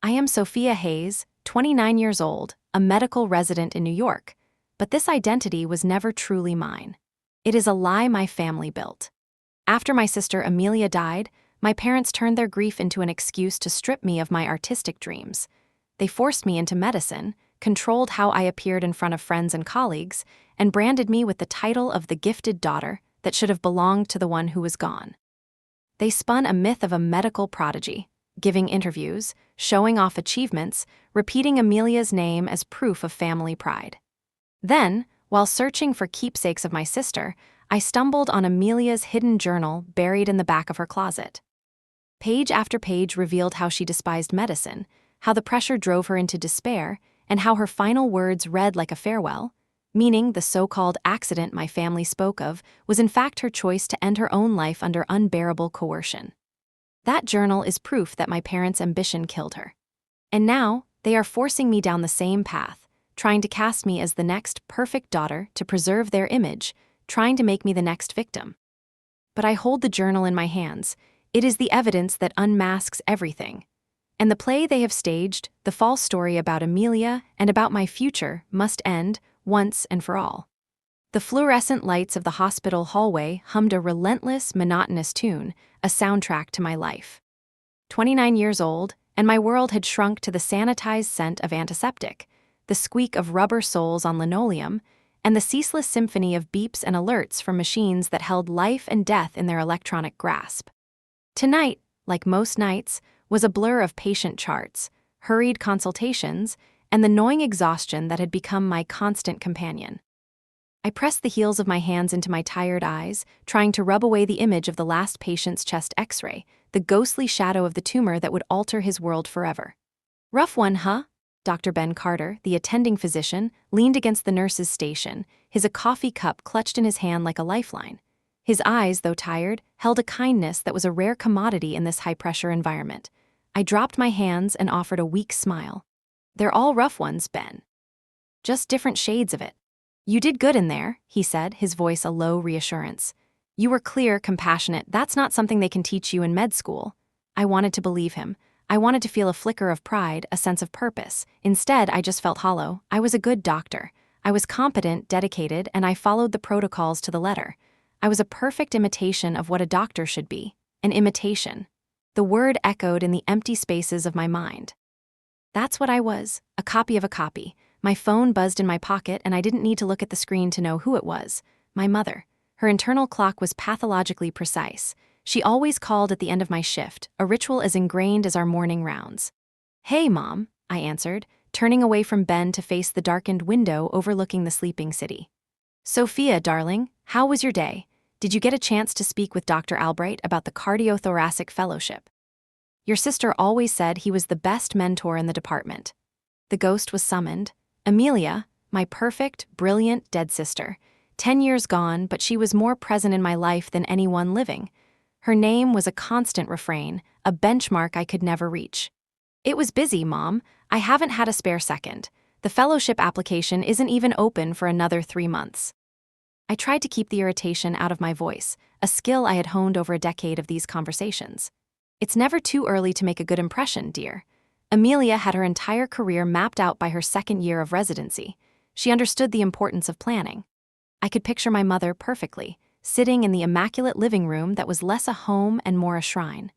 I am Sophia Hayes, 29 years old, a medical resident in New York, but this identity was never truly mine. It is a lie my family built. After my sister Amelia died, my parents turned their grief into an excuse to strip me of my artistic dreams. They forced me into medicine, controlled how I appeared in front of friends and colleagues, and branded me with the title of the gifted daughter that should have belonged to the one who was gone. They spun a myth of a medical prodigy, giving interviews, showing off achievements, repeating Amelia's name as proof of family pride. Then, while searching for keepsakes of my sister, I stumbled on Amelia's hidden journal buried in the back of her closet. Page after page revealed how she despised medicine, how the pressure drove her into despair, and how her final words read like a farewell, meaning the so-called accident my family spoke of was in fact her choice to end her own life under unbearable coercion. That journal is proof that my parents' ambition killed her. And now, they are forcing me down the same path, trying to cast me as the next perfect daughter to preserve their image, trying to make me the next victim. But I hold the journal in my hands. It is the evidence that unmasks everything. And the play they have staged, the false story about Amelia and about my future, must end, once and for all. The fluorescent lights of the hospital hallway hummed a relentless, monotonous tune, a soundtrack to my life. 29 years old, and my world had shrunk to the sanitized scent of antiseptic, the squeak of rubber soles on linoleum, and the ceaseless symphony of beeps and alerts from machines that held life and death in their electronic grasp. Tonight, like most nights, was a blur of patient charts, hurried consultations, and the gnawing exhaustion that had become my constant companion. I pressed the heels of my hands into my tired eyes, trying to rub away the image of the last patient's chest x-ray, the ghostly shadow of the tumor that would alter his world forever. "Rough one, huh?" Dr. Ben Carter, the attending physician, leaned against the nurse's station, his coffee cup clutched in his hand like a lifeline. His eyes, though tired, held a kindness that was a rare commodity in this high-pressure environment. I dropped my hands and offered a weak smile. "They're all rough ones, Ben. Just different shades of it." "You did good in there," he said, his voice a low reassurance. "You were clear, compassionate. That's not something they can teach you in med school." I wanted to believe him. I wanted to feel a flicker of pride, a sense of purpose. Instead, I just felt hollow. I was a good doctor. I was competent, dedicated, and I followed the protocols to the letter. I was a perfect imitation of what a doctor should be. An imitation. The word echoed in the empty spaces of my mind. That's what I was, a copy of a copy. My phone buzzed in my pocket, and I didn't need to look at the screen to know who it was. My mother. Her internal clock was pathologically precise. She always called at the end of my shift, a ritual as ingrained as our morning rounds. "Hey, Mom," I answered, turning away from Ben to face the darkened window overlooking the sleeping city. "Sophia, darling, how was your day? Did you get a chance to speak with Dr. Albright about the cardiothoracic fellowship? Your sister always said he was the best mentor in the department." The ghost was summoned. Amelia, my perfect, brilliant, dead sister. 10 years gone, but she was more present in my life than anyone living. Her name was a constant refrain, a benchmark I could never reach. "It was busy, Mom. I haven't had a spare second. The fellowship application isn't even open for another 3 months." I tried to keep the irritation out of my voice, a skill I had honed over a decade of these conversations. "It's never too early to make a good impression, dear." Amelia had her entire career mapped out by her second year of residency. She understood the importance of planning. I could picture my mother perfectly, sitting in the immaculate living room that was less a home and more a shrine.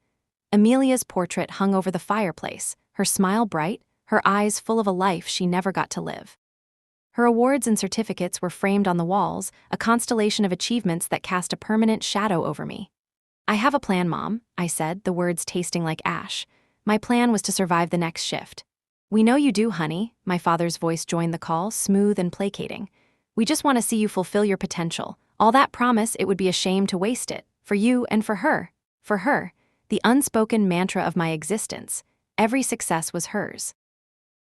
Amelia's portrait hung over the fireplace, her smile bright, her eyes full of a life she never got to live. Her awards and certificates were framed on the walls, a constellation of achievements that cast a permanent shadow over me. "I have a plan, Mom," I said, the words tasting like ash. My plan was to survive the next shift. "We know you do, honey," my father's voice joined the call, smooth and placating. "We just want to see you fulfill your potential. All that promise, it would be a shame to waste it. For you and for her. For her. The unspoken mantra of my existence. Every success was hers.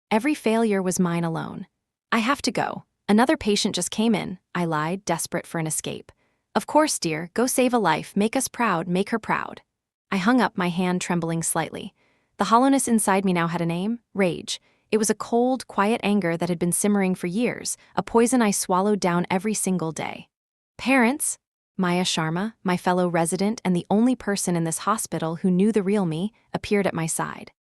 Every failure was mine alone. "I have to go. Another patient just came in," I lied, desperate for an escape. "Of course, dear. Go save a life. Make us proud. Make her proud." I hung up, my hand trembling slightly. The hollowness inside me now had a name: rage. It was a cold, quiet anger that had been simmering for years, a poison I swallowed down every single day. "Parents," Maya Sharma, my fellow resident and the only person in this hospital who knew the real me, appeared at my side.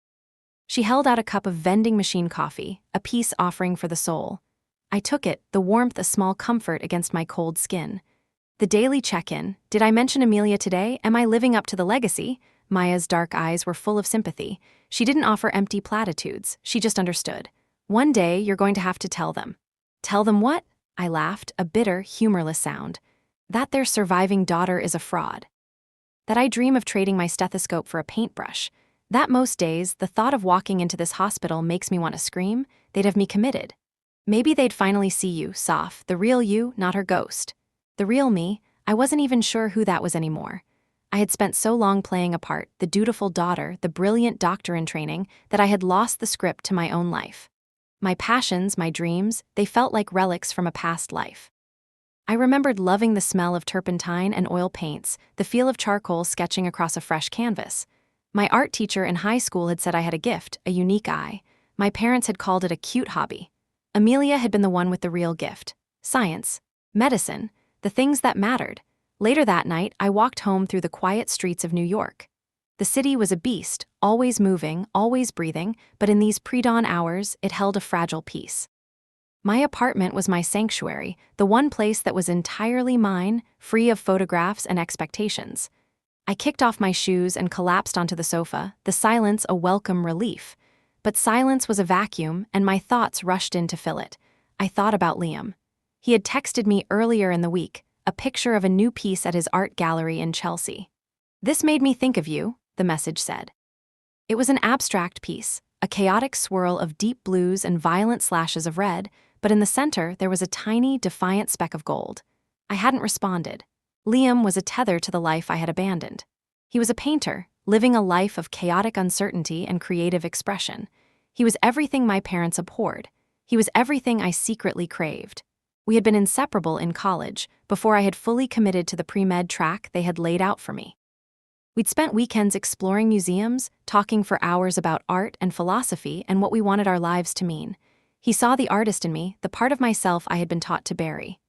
She held out a cup of vending machine coffee, a peace offering for the soul. I took it, the warmth a small comfort against my cold skin. The daily check-in. Did I mention Amelia today? Am I living up to the legacy? Maya's dark eyes were full of sympathy. She didn't offer empty platitudes, she just understood. One day, you're going to have to tell them. Tell them what? I laughed, a bitter, humorless sound. That their surviving daughter is a fraud. That I dream of trading my stethoscope for a paintbrush. That most days, the thought of walking into this hospital makes me want to scream. They'd have me committed. Maybe they'd finally see you, Soph, the real you, not her ghost. The real me, I wasn't even sure who that was anymore. I had spent so long playing a part, the dutiful daughter, the brilliant doctor in training, that I had lost the script to my own life. My passions, my dreams, they felt like relics from a past life. I remembered loving the smell of turpentine and oil paints, the feel of charcoal sketching across a fresh canvas. My art teacher in high school had said I had a gift, a unique eye. My parents had called it a cute hobby. Amelia had been the one with the real gift. Science, medicine, the things that mattered. Later that night, I walked home through the quiet streets of New York. The city was a beast, always moving, always breathing, but in these pre-dawn hours, it held a fragile peace. My apartment was my sanctuary, the one place that was entirely mine, free of photographs and expectations. I kicked off my shoes and collapsed onto the sofa, the silence a welcome relief. But silence was a vacuum, and my thoughts rushed in to fill it. I thought about Liam. He had texted me earlier in the week, a picture of a new piece at his art gallery in Chelsea. "This made me think of you," the message said. It was an abstract piece, a chaotic swirl of deep blues and violent slashes of red, but in the center there was a tiny, defiant speck of gold. I hadn't responded. Liam was a tether to the life I had abandoned. He was a painter, living a life of chaotic uncertainty and creative expression. He was everything my parents abhorred. He was everything I secretly craved. We had been inseparable in college, before I had fully committed to the pre-med track they had laid out for me. We'd spent weekends exploring museums, talking for hours about art and philosophy and what we wanted our lives to mean. He saw the artist in me, the part of myself I had been taught to bury.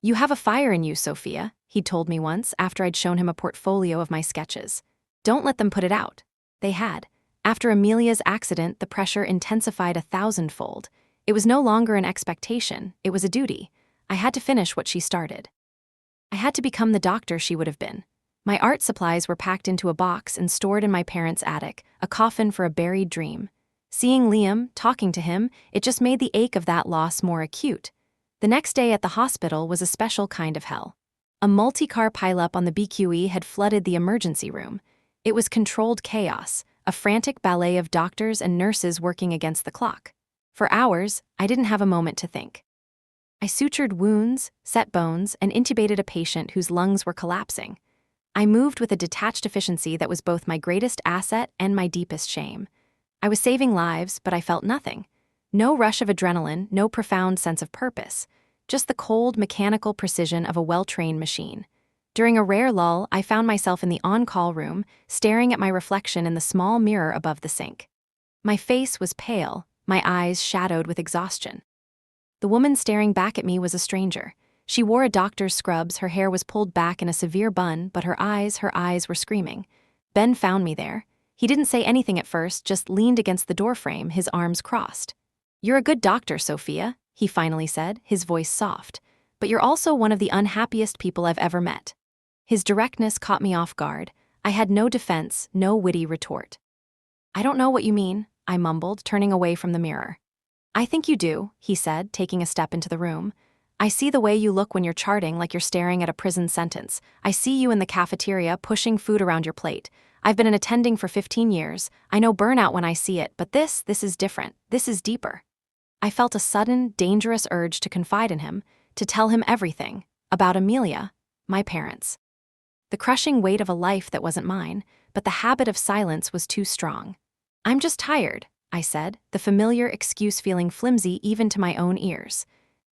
"You have a fire in you, Sophia," he'd told me once after I'd shown him a portfolio of my sketches. "Don't let them put it out." They had. After Amelia's accident, the pressure intensified 1,000-fold. It was no longer an expectation, it was a duty. I had to finish what she started. I had to become the doctor she would have been. My art supplies were packed into a box and stored in my parents' attic, a coffin for a buried dream. Seeing Liam, talking to him, it just made the ache of that loss more acute. The next day at the hospital was a special kind of hell. A multi-car pileup on the BQE had flooded the emergency room. It was controlled chaos, a frantic ballet of doctors and nurses working against the clock. For hours, I didn't have a moment to think. I sutured wounds, set bones, and intubated a patient whose lungs were collapsing. I moved with a detached efficiency that was both my greatest asset and my deepest shame. I was saving lives, but I felt nothing. No rush of adrenaline, no profound sense of purpose. Just the cold, mechanical precision of a well-trained machine. During a rare lull, I found myself in the on-call room, staring at my reflection in the small mirror above the sink. My face was pale, my eyes shadowed with exhaustion. The woman staring back at me was a stranger. She wore a doctor's scrubs, her hair was pulled back in a severe bun, but her eyes were screaming. Ben found me there. He didn't say anything at first, just leaned against the doorframe, his arms crossed. "You're a good doctor, Sophia," he finally said, his voice soft. "But you're also one of the unhappiest people I've ever met." His directness caught me off guard. I had no defense, no witty retort. "I don't know what you mean," I mumbled, turning away from the mirror. "I think you do," he said, taking a step into the room. "I see the way you look when you're charting like you're staring at a prison sentence. I see you in the cafeteria pushing food around your plate. I've been an attending for 15 years. I know burnout when I see it, but this is different. This is deeper." I felt a sudden, dangerous urge to confide in him, to tell him everything, about Amelia, my parents. The crushing weight of a life that wasn't mine, but the habit of silence was too strong. "I'm just tired," I said, the familiar excuse feeling flimsy even to my own ears.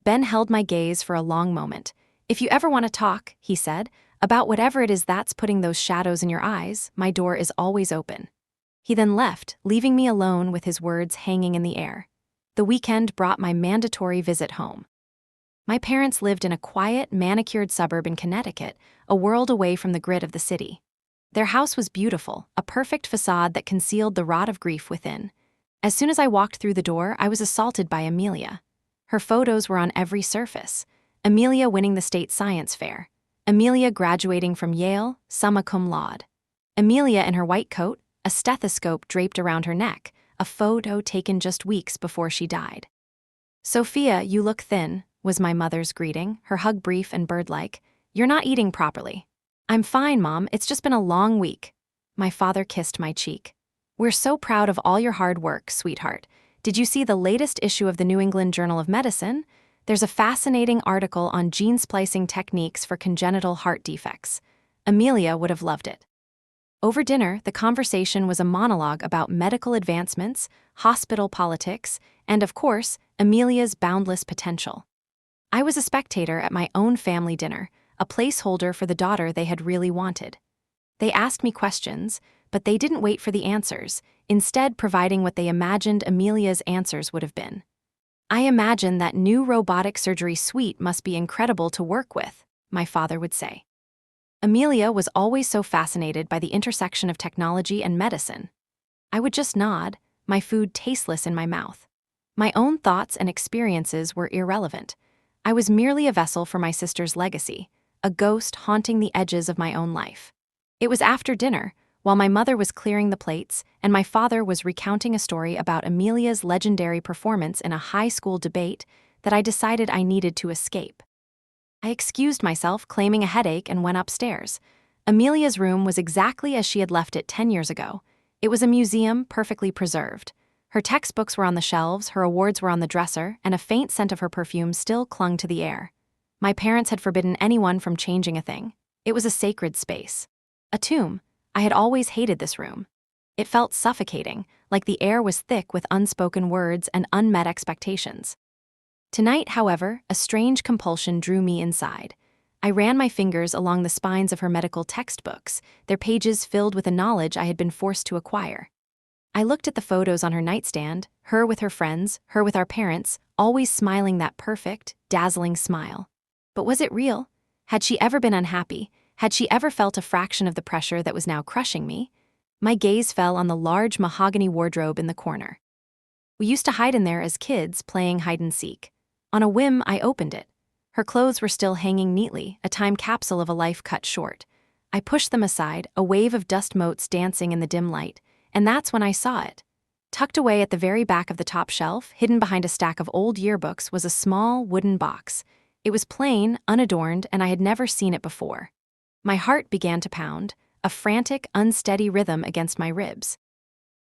Ben held my gaze for a long moment. "If you ever want to talk," he said, "about whatever it is that's putting those shadows in your eyes, my door is always open." He then left, leaving me alone with his words hanging in the air. The weekend brought my mandatory visit home. My parents lived in a quiet, manicured suburb in Connecticut, a world away from the grit of the city. Their house was beautiful, a perfect facade that concealed the rot of grief within. As soon as I walked through the door, I was assaulted by Amelia. Her photos were on every surface. Amelia winning the state science fair. Amelia graduating from Yale, summa cum laude. Amelia in her white coat, a stethoscope draped around her neck, a photo taken just weeks before she died. "Sophia, you look thin," was my mother's greeting, her hug brief and bird-like. "You're not eating properly." "I'm fine, Mom, it's just been a long week." My father kissed my cheek. "We're so proud of all your hard work, sweetheart. Did you see the latest issue of the New England Journal of Medicine? There's a fascinating article on gene splicing techniques for congenital heart defects. Amelia would have loved it." Over dinner, the conversation was a monologue about medical advancements, hospital politics, and, of course, Amelia's boundless potential. I was a spectator at my own family dinner, a placeholder for the daughter they had really wanted. They asked me questions, but they didn't wait for the answers, instead providing what they imagined Amelia's answers would have been. "I imagine that new robotic surgery suite must be incredible to work with," my father would say. Amelia was always so fascinated by the intersection of technology and medicine. I would just nod, my food tasteless in my mouth. My own thoughts and experiences were irrelevant. I was merely a vessel for my sister's legacy, a ghost haunting the edges of my own life. It was after dinner, while my mother was clearing the plates and my father was recounting a story about Amelia's legendary performance in a high school debate, that I decided I needed to escape. I excused myself, claiming a headache, and went upstairs. Amelia's room was exactly as she had left it 10 years ago. It was a museum, perfectly preserved. Her textbooks were on the shelves, her awards were on the dresser, and a faint scent of her perfume still clung to the air. My parents had forbidden anyone from changing a thing. It was a sacred space. A tomb. I had always hated this room. It felt suffocating, like the air was thick with unspoken words and unmet expectations. Tonight, however, a strange compulsion drew me inside. I ran my fingers along the spines of her medical textbooks, their pages filled with a knowledge I had been forced to acquire. I looked at the photos on her nightstand, her with her friends, her with our parents, always smiling that perfect, dazzling smile. But was it real? Had she ever been unhappy? Had she ever felt a fraction of the pressure that was now crushing me? My gaze fell on the large mahogany wardrobe in the corner. We used to hide in there as kids, playing hide-and-seek. On a whim, I opened it. Her clothes were still hanging neatly, a time capsule of a life cut short. I pushed them aside, a wave of dust motes dancing in the dim light, and that's when I saw it. Tucked away at the very back of the top shelf, hidden behind a stack of old yearbooks, was a small, wooden box. It was plain, unadorned, and I had never seen it before. My heart began to pound, a frantic, unsteady rhythm against my ribs.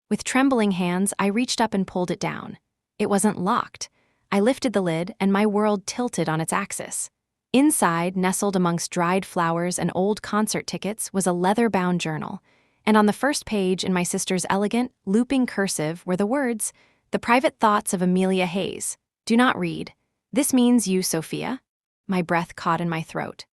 With trembling hands, I reached up and pulled it down. It wasn't locked. I lifted the lid, and my world tilted on its axis. Inside, nestled amongst dried flowers and old concert tickets, was a leather-bound journal, and on the first page in my sister's elegant, looping cursive were the words, "The private thoughts of Amelia Hayes. Do not read. This means you, Sophia." My breath caught in my throat.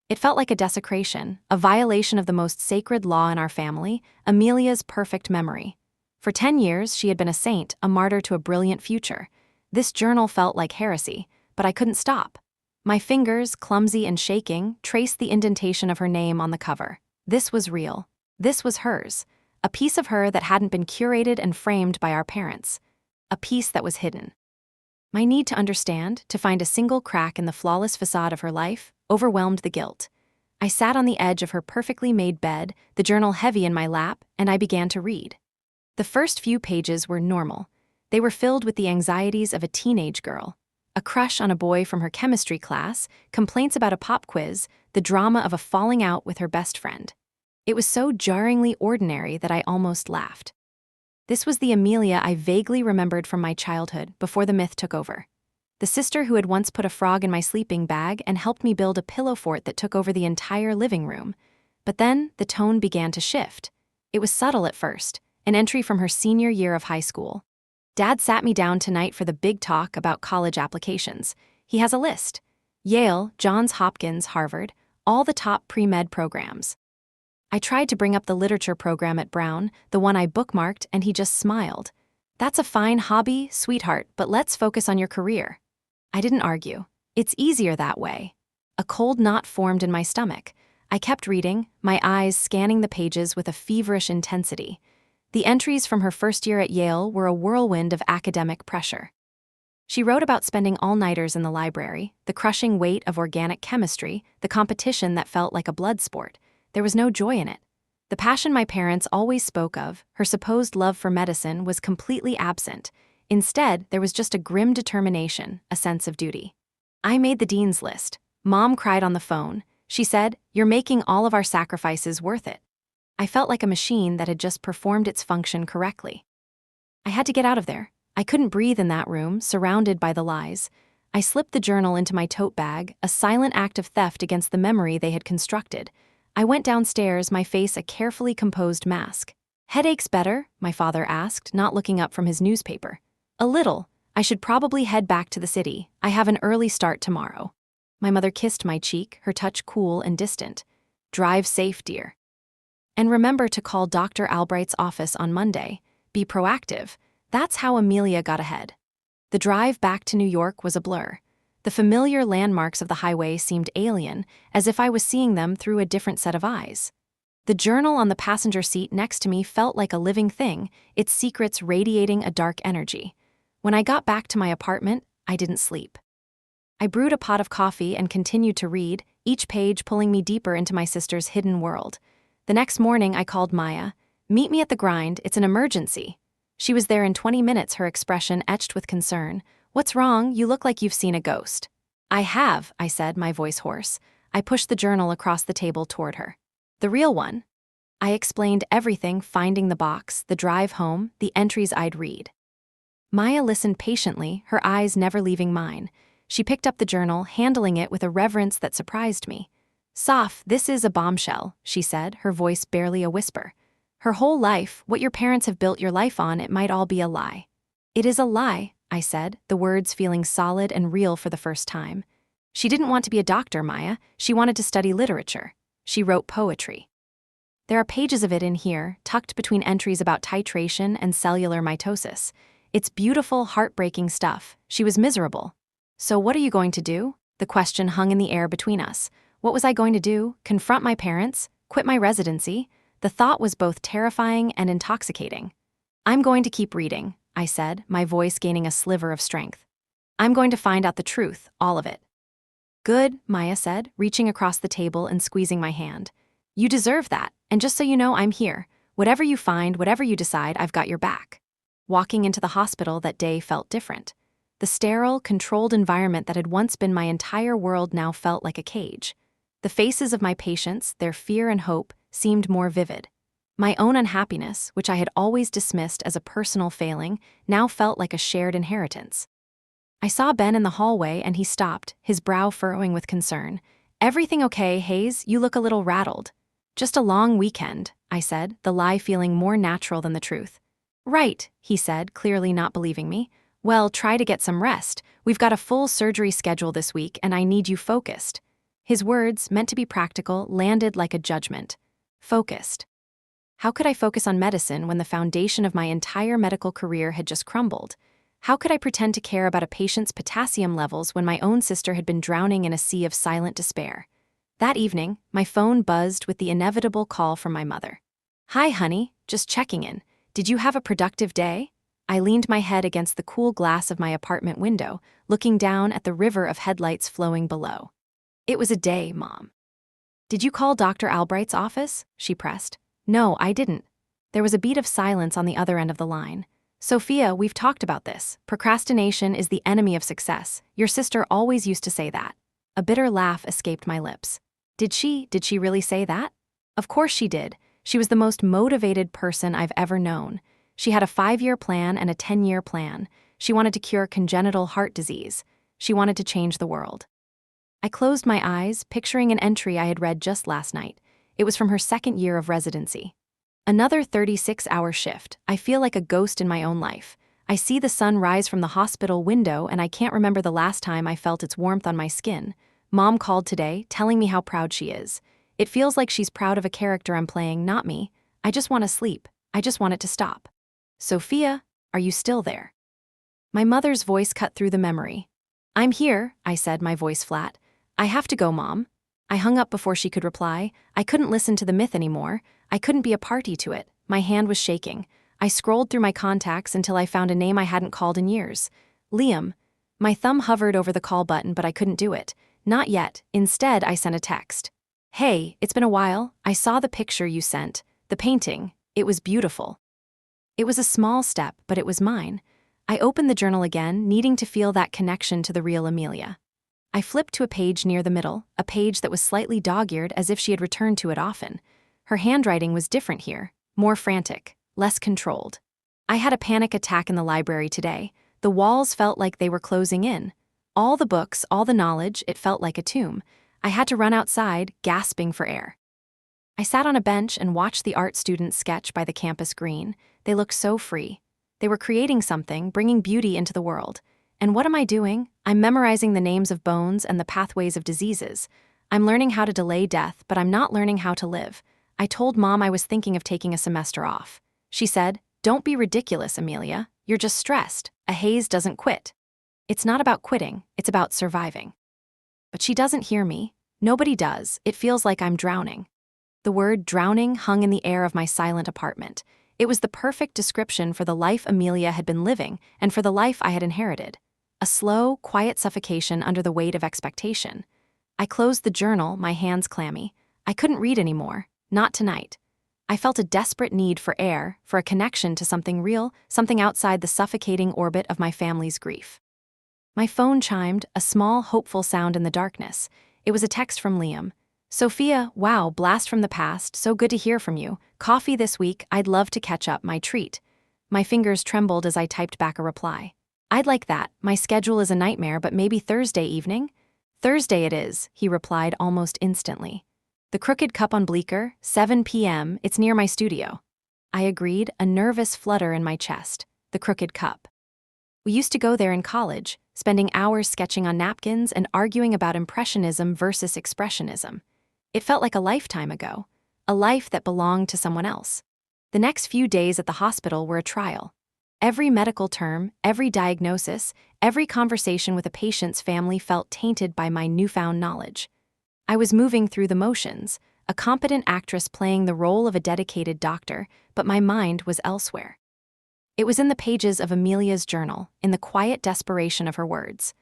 It felt like a desecration, a violation of the most sacred law in our family, Amelia's perfect memory. For 10 years, she had been a saint, a martyr to a brilliant future. This journal felt like heresy, but I couldn't stop. My fingers, clumsy and shaking, traced the indentation of her name on the cover. This was real. This was hers. A piece of her that hadn't been curated and framed by our parents. A piece that was hidden. My need to understand, to find a single crack in the flawless facade of her life, overwhelmed the guilt. I sat on the edge of her perfectly made bed, the journal heavy in my lap, and I began to read. The first few pages were normal. They were filled with the anxieties of a teenage girl. A crush on a boy from her chemistry class, complaints about a pop quiz, the drama of a falling out with her best friend. It was so jarringly ordinary that I almost laughed. This was the Amelia I vaguely remembered from my childhood, before the myth took over. The sister who had once put a frog in my sleeping bag and helped me build a pillow fort that took over the entire living room. But then, the tone began to shift. It was subtle at first, an entry from her senior year of high school. Dad sat me down tonight for the big talk about college applications. He has a list. Yale, Johns Hopkins, Harvard, all the top pre-med programs. I tried to bring up the literature program at Brown, the one I bookmarked, and he just smiled. "That's a fine hobby, sweetheart, but let's focus on your career." I didn't argue. It's easier that way. A cold knot formed in my stomach. I kept reading, my eyes scanning the pages with a feverish intensity. The entries from her first year at Yale were a whirlwind of academic pressure. She wrote about spending all-nighters in the library, the crushing weight of organic chemistry, the competition that felt like a blood sport. There was no joy in it. The passion my parents always spoke of, her supposed love for medicine, was completely absent. Instead, there was just a grim determination, a sense of duty. I made the dean's list. Mom cried on the phone. She said, "You're making all of our sacrifices worth it." I felt like a machine that had just performed its function correctly. I had to get out of there. I couldn't breathe in that room, surrounded by the lies. I slipped the journal into my tote bag, a silent act of theft against the memory they had constructed. I went downstairs, my face a carefully composed mask. "Headaches better?" my father asked, not looking up from his newspaper. "A little. I should probably head back to the city. I have an early start tomorrow." My mother kissed my cheek, her touch cool and distant. "Drive safe, dear. And remember to call Dr. Albright's office on Monday. Be proactive." That's how Amelia got ahead. The drive back to New York was a blur. The familiar landmarks of the highway seemed alien, as if I was seeing them through a different set of eyes. The journal on the passenger seat next to me felt like a living thing, its secrets radiating a dark energy. When I got back to my apartment, I didn't sleep. I brewed a pot of coffee and continued to read, each page pulling me deeper into my sister's hidden world. The next morning, I called Maya. "Meet me at the grind, it's an emergency." She was there in 20 minutes, her expression etched with concern. "What's wrong? You look like you've seen a ghost." "I have," I said, my voice hoarse. I pushed the journal across the table toward her. "The real one." I explained everything, finding the box, the drive home, the entries I'd read. Maya listened patiently, her eyes never leaving mine. She picked up the journal, handling it with a reverence that surprised me. "Soph, this is a bombshell," she said, her voice barely a whisper. "Her whole life, what your parents have built your life on, it might all be a lie." "It is a lie," I said, the words feeling solid and real for the first time. "She didn't want to be a doctor, Maya. She wanted to study literature. She wrote poetry. There are pages of it in here, tucked between entries about titration and cellular mitosis. It's beautiful, heartbreaking stuff. She was miserable. So what are you going to do?" The question hung in the air between us. What was I going to do? Confront my parents? Quit my residency? The thought was both terrifying and intoxicating. "I'm going to keep reading," I said, my voice gaining a sliver of strength. "I'm going to find out the truth, all of it." "Good," Maya said, reaching across the table and squeezing my hand. "You deserve that, and just so you know, I'm here. Whatever you find, whatever you decide, I've got your back." Walking into the hospital that day felt different. The sterile, controlled environment that had once been my entire world now felt like a cage. The faces of my patients, their fear and hope, seemed more vivid. My own unhappiness, which I had always dismissed as a personal failing, now felt like a shared inheritance. I saw Ben in the hallway and he stopped, his brow furrowing with concern. "Everything okay, Hayes? You look a little rattled." "Just a long weekend," I said, the lie feeling more natural than the truth. "Right," he said, clearly not believing me. "Well, try to get some rest. We've got a full surgery schedule this week and I need you focused." His words, meant to be practical, landed like a judgment. Focused. How could I focus on medicine when the foundation of my entire medical career had just crumbled? How could I pretend to care about a patient's potassium levels when my own sister had been drowning in a sea of silent despair? That evening, my phone buzzed with the inevitable call from my mother. "Hi, honey, just checking in. Did you have a productive day?" I leaned my head against the cool glass of my apartment window, looking down at the river of headlights flowing below. "It was a day, Mom." "Did you call Dr. Albright's office?" she pressed. "No, I didn't." There was a beat of silence on the other end of the line. "Sophia, we've talked about this. Procrastination is the enemy of success. Your sister always used to say that." A bitter laugh escaped my lips. Did she really say that? Of course she did. She was the most motivated person I've ever known. She had a 5-year plan and a 10-year plan. She wanted to cure congenital heart disease. She wanted to change the world. I closed my eyes, picturing an entry I had read just last night. It was from her 2nd year of residency. "Another 36-hour shift. I feel like a ghost in my own life. I see the sun rise from the hospital window and I can't remember the last time I felt its warmth on my skin. Mom called today, telling me how proud she is. It feels like she's proud of a character I'm playing, not me. I just want to sleep. I just want it to stop." "Sophia, are you still there?" My mother's voice cut through the memory. "I'm here," I said, my voice flat. "I have to go, Mom." I hung up before she could reply. I couldn't listen to the myth anymore. I couldn't be a party to it. My hand was shaking. I scrolled through my contacts until I found a name I hadn't called in years. Liam. My thumb hovered over the call button, but I couldn't do it. Not yet. Instead, I sent a text. Hey, it's been a while. I saw the picture you sent. The painting. It was beautiful. It was a small step, but it was mine. I opened the journal again, needing to feel that connection to the real Amelia. I flipped to a page near the middle, a page that was slightly dog-eared as if she had returned to it often. Her handwriting was different here, more frantic, less controlled. I had a panic attack in the library today. The walls felt like they were closing in. All the books, all the knowledge, it felt like a tomb. I had to run outside, gasping for air. I sat on a bench and watched the art students sketch by the campus green. They looked so free. They were creating something, bringing beauty into the world. And what am I doing? I'm memorizing the names of bones and the pathways of diseases. I'm learning how to delay death, but I'm not learning how to live. I told Mom I was thinking of taking a semester off. She said, "Don't be ridiculous, Amelia. You're just stressed. A haze doesn't quit." It's not about quitting, it's about surviving. But she doesn't hear me. Nobody does. It feels like I'm drowning. The word drowning hung in the air of my silent apartment. It was the perfect description for the life Amelia had been living and for the life I had inherited. A slow, quiet suffocation under the weight of expectation. I closed the journal, my hands clammy. I couldn't read anymore. Not tonight. I felt a desperate need for air, for a connection to something real, something outside the suffocating orbit of my family's grief. My phone chimed, a small, hopeful sound in the darkness. It was a text from Liam. "Sophia, wow, blast from the past, so good to hear from you. Coffee this week, I'd love to catch up, my treat." My fingers trembled as I typed back a reply. "I'd like that. My schedule is a nightmare, but maybe Thursday evening?" "Thursday it is," he replied almost instantly. "The Crooked Cup on Bleecker, 7 p.m., it's near my studio." I agreed, a nervous flutter in my chest. The Crooked Cup. We used to go there in college, spending hours sketching on napkins and arguing about Impressionism versus Expressionism. It felt like a lifetime ago, a life that belonged to someone else. The next few days at the hospital were a trial. Every medical term, every diagnosis, every conversation with a patient's family felt tainted by my newfound knowledge. I was moving through the motions, a competent actress playing the role of a dedicated doctor, but my mind was elsewhere. It was in the pages of Amelia's journal, in the quiet desperation of her words.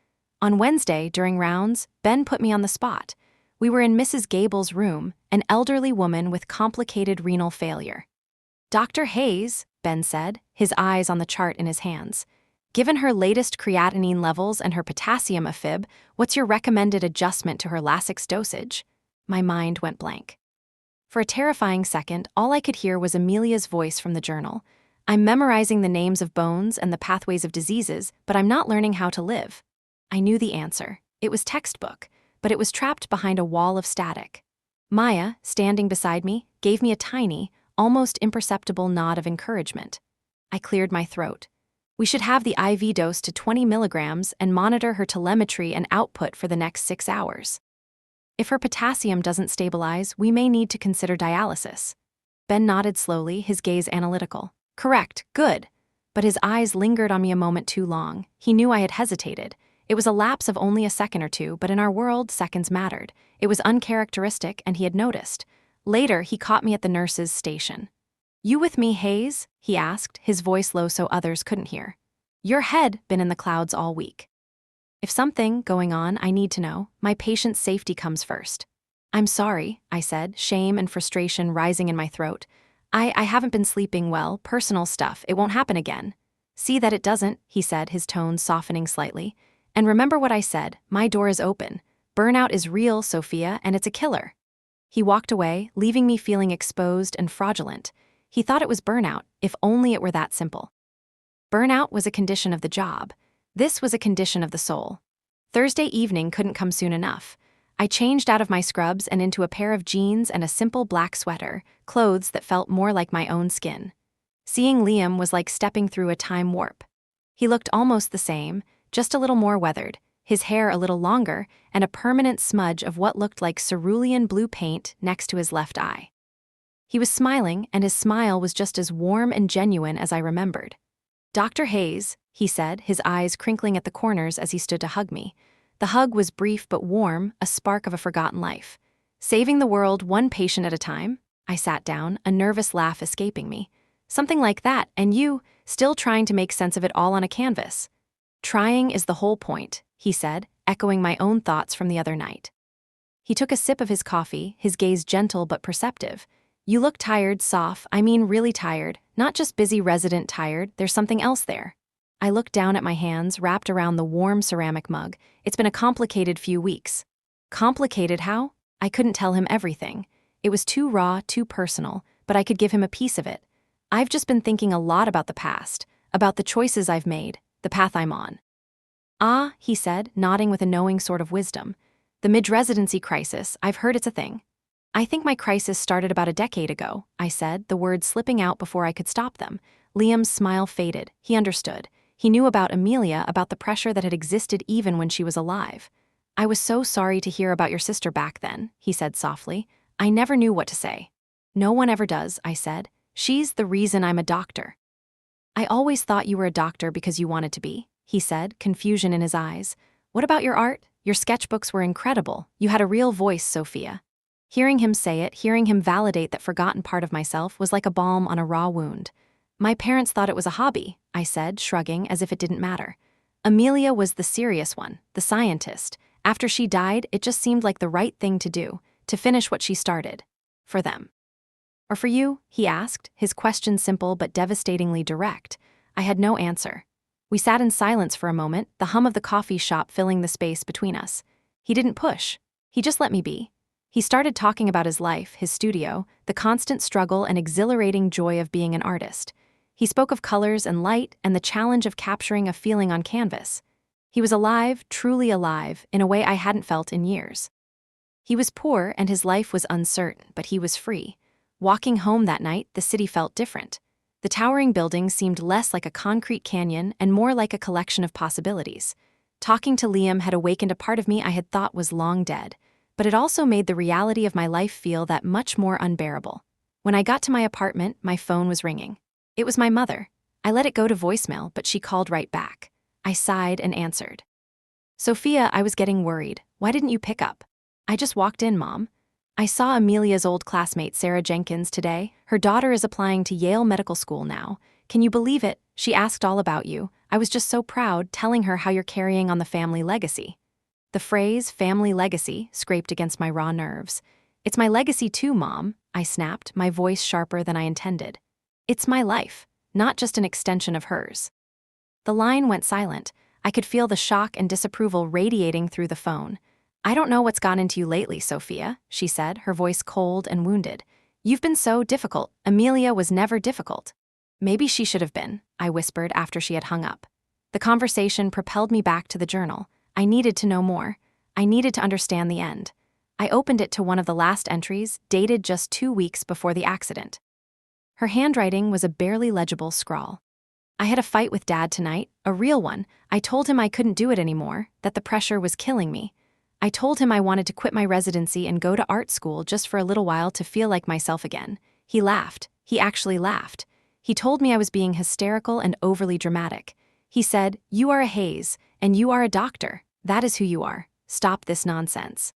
On Wednesday, during rounds, Ben put me on the spot. We were in Mrs. Gable's room, an elderly woman with complicated renal failure. "Dr. Hayes," Ben said, his eyes on the chart in his hands. "Given her latest creatinine levels and her potassium AFib, what's your recommended adjustment to her Lasix dosage?" My mind went blank. For a terrifying second, all I could hear was Amelia's voice from the journal. "I'm memorizing the names of bones and the pathways of diseases, but I'm not learning how to live." I knew the answer. It was textbook, but it was trapped behind a wall of static. Maya, standing beside me, gave me a tiny, almost imperceptible nod of encouragement. I cleared my throat. "We should have the IV dose to 20 milligrams and monitor her telemetry and output for the next 6 hours. If her potassium doesn't stabilize, we may need to consider dialysis." Ben nodded slowly, his gaze analytical. "Correct, good." But his eyes lingered on me a moment too long. He knew I had hesitated. It was a lapse of only a second or two, but in our world, seconds mattered. It was uncharacteristic, and he had noticed. Later, he caught me at the nurse's station. "You with me, Hayes?" he asked, his voice low so others couldn't hear. "Your head been in the clouds all week. If something going on, I need to know. My patient's safety comes first." "I'm sorry," I said, shame and frustration rising in my throat. I haven't been sleeping well, personal stuff, it won't happen again." "See that it doesn't," he said, his tone softening slightly. "And remember what I said, my door is open. Burnout is real, Sophia, and it's a killer." He walked away, leaving me feeling exposed and fraudulent. He thought it was burnout, if only it were that simple. Burnout was a condition of the job. This was a condition of the soul. Thursday evening couldn't come soon enough. I changed out of my scrubs and into a pair of jeans and a simple black sweater, clothes that felt more like my own skin. Seeing Liam was like stepping through a time warp. He looked almost the same, just a little more weathered, his hair a little longer, and a permanent smudge of what looked like cerulean blue paint next to his left eye. He was smiling, and his smile was just as warm and genuine as I remembered. "Dr. Hayes," he said, his eyes crinkling at the corners as he stood to hug me. The hug was brief but warm, a spark of a forgotten life. "Saving the world one patient at a time?" I sat down, a nervous laugh escaping me. Something like that, and you, still trying to make sense of it all on a canvas. Trying is the whole point, he said, echoing my own thoughts from the other night. He took a sip of his coffee, his gaze gentle but perceptive. You look tired, Soph. I mean really tired, not just busy resident tired, there's something else there. I looked down at my hands, wrapped around the warm ceramic mug. It's been a complicated few weeks. Complicated how? I couldn't tell him everything. It was too raw, too personal, but I could give him a piece of it. I've just been thinking a lot about the past, about the choices I've made, the path I'm on. Ah, he said, nodding with a knowing sort of wisdom. The mid-residency crisis, I've heard it's a thing. I think my crisis started about a decade ago, I said, the words slipping out before I could stop them. Liam's smile faded. He understood. He knew about Amelia, about the pressure that had existed even when she was alive. I was so sorry to hear about your sister back then, he said softly. I never knew what to say. No one ever does, I said. She's the reason I'm a doctor. I always thought you were a doctor because you wanted to be, he said, confusion in his eyes. What about your art? Your sketchbooks were incredible. You had a real voice, Sophia. Hearing him say it, hearing him validate that forgotten part of myself was like a balm on a raw wound. My parents thought it was a hobby, I said, shrugging as if it didn't matter. Amelia was the serious one, the scientist. After she died, it just seemed like the right thing to do, to finish what she started. For them. Or for you? He asked, his question simple but devastatingly direct. I had no answer. We sat in silence for a moment, the hum of the coffee shop filling the space between us. He didn't push. He just let me be. He started talking about his life, his studio, the constant struggle and exhilarating joy of being an artist. He spoke of colors and light and the challenge of capturing a feeling on canvas. He was alive, truly alive, in a way I hadn't felt in years. He was poor and his life was uncertain, but he was free. Walking home that night, the city felt different. The towering building seemed less like a concrete canyon and more like a collection of possibilities. Talking to Liam had awakened a part of me I had thought was long dead, but it also made the reality of my life feel that much more unbearable. When I got to my apartment, my phone was ringing. It was my mother. I let it go to voicemail, but she called right back. I sighed and answered. Sophia, I was getting worried. Why didn't you pick up? I just walked in, Mom. I saw Amelia's old classmate, Sarah Jenkins, today. Her daughter is applying to Yale Medical School now. Can you believe it? She asked all about you. I was just so proud, telling her how you're carrying on the family legacy. The phrase, family legacy, scraped against my raw nerves. It's my legacy too, Mom, I snapped, my voice sharper than I intended. It's my life, not just an extension of hers. The line went silent. I could feel the shock and disapproval radiating through the phone. I don't know what's gone into you lately, Sophia, she said, her voice cold and wounded. You've been so difficult. Amelia was never difficult. Maybe she should have been, I whispered after she had hung up. The conversation propelled me back to the journal. I needed to know more. I needed to understand the end. I opened it to one of the last entries, dated just 2 weeks before the accident. Her handwriting was a barely legible scrawl. I had a fight with Dad tonight, a real one. I told him I couldn't do it anymore, that the pressure was killing me. I told him I wanted to quit my residency and go to art school just for a little while to feel like myself again. He laughed. He actually laughed. He told me I was being hysterical and overly dramatic. He said, "You are a Hayes, and you are a doctor. That is who you are. Stop this nonsense."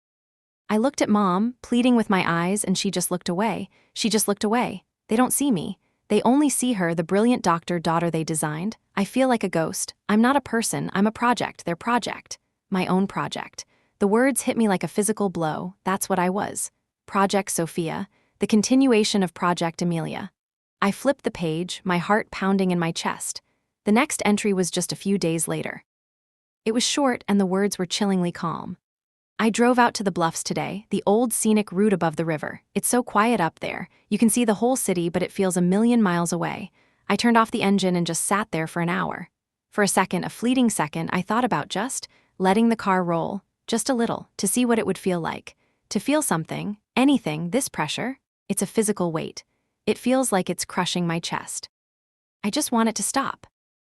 I looked at Mom, pleading with my eyes, and she just looked away. She just looked away. They don't see me. They only see her, the brilliant daughter they designed. I feel like a ghost. I'm not a person, I'm a project, their project. My own project. The words hit me like a physical blow. That's what I was. Project Sophia, the continuation of Project Amelia. I flipped the page, my heart pounding in my chest. The next entry was just a few days later. It was short and the words were chillingly calm. I drove out to the bluffs today, the old scenic route above the river. It's so quiet up there. You can see the whole city, but it feels a million miles away. I turned off the engine and just sat there for an hour. For a second, a fleeting second, I thought about just letting the car roll. Just a little, to see what it would feel like. To feel something, anything, this pressure, it's a physical weight. It feels like it's crushing my chest. I just want it to stop.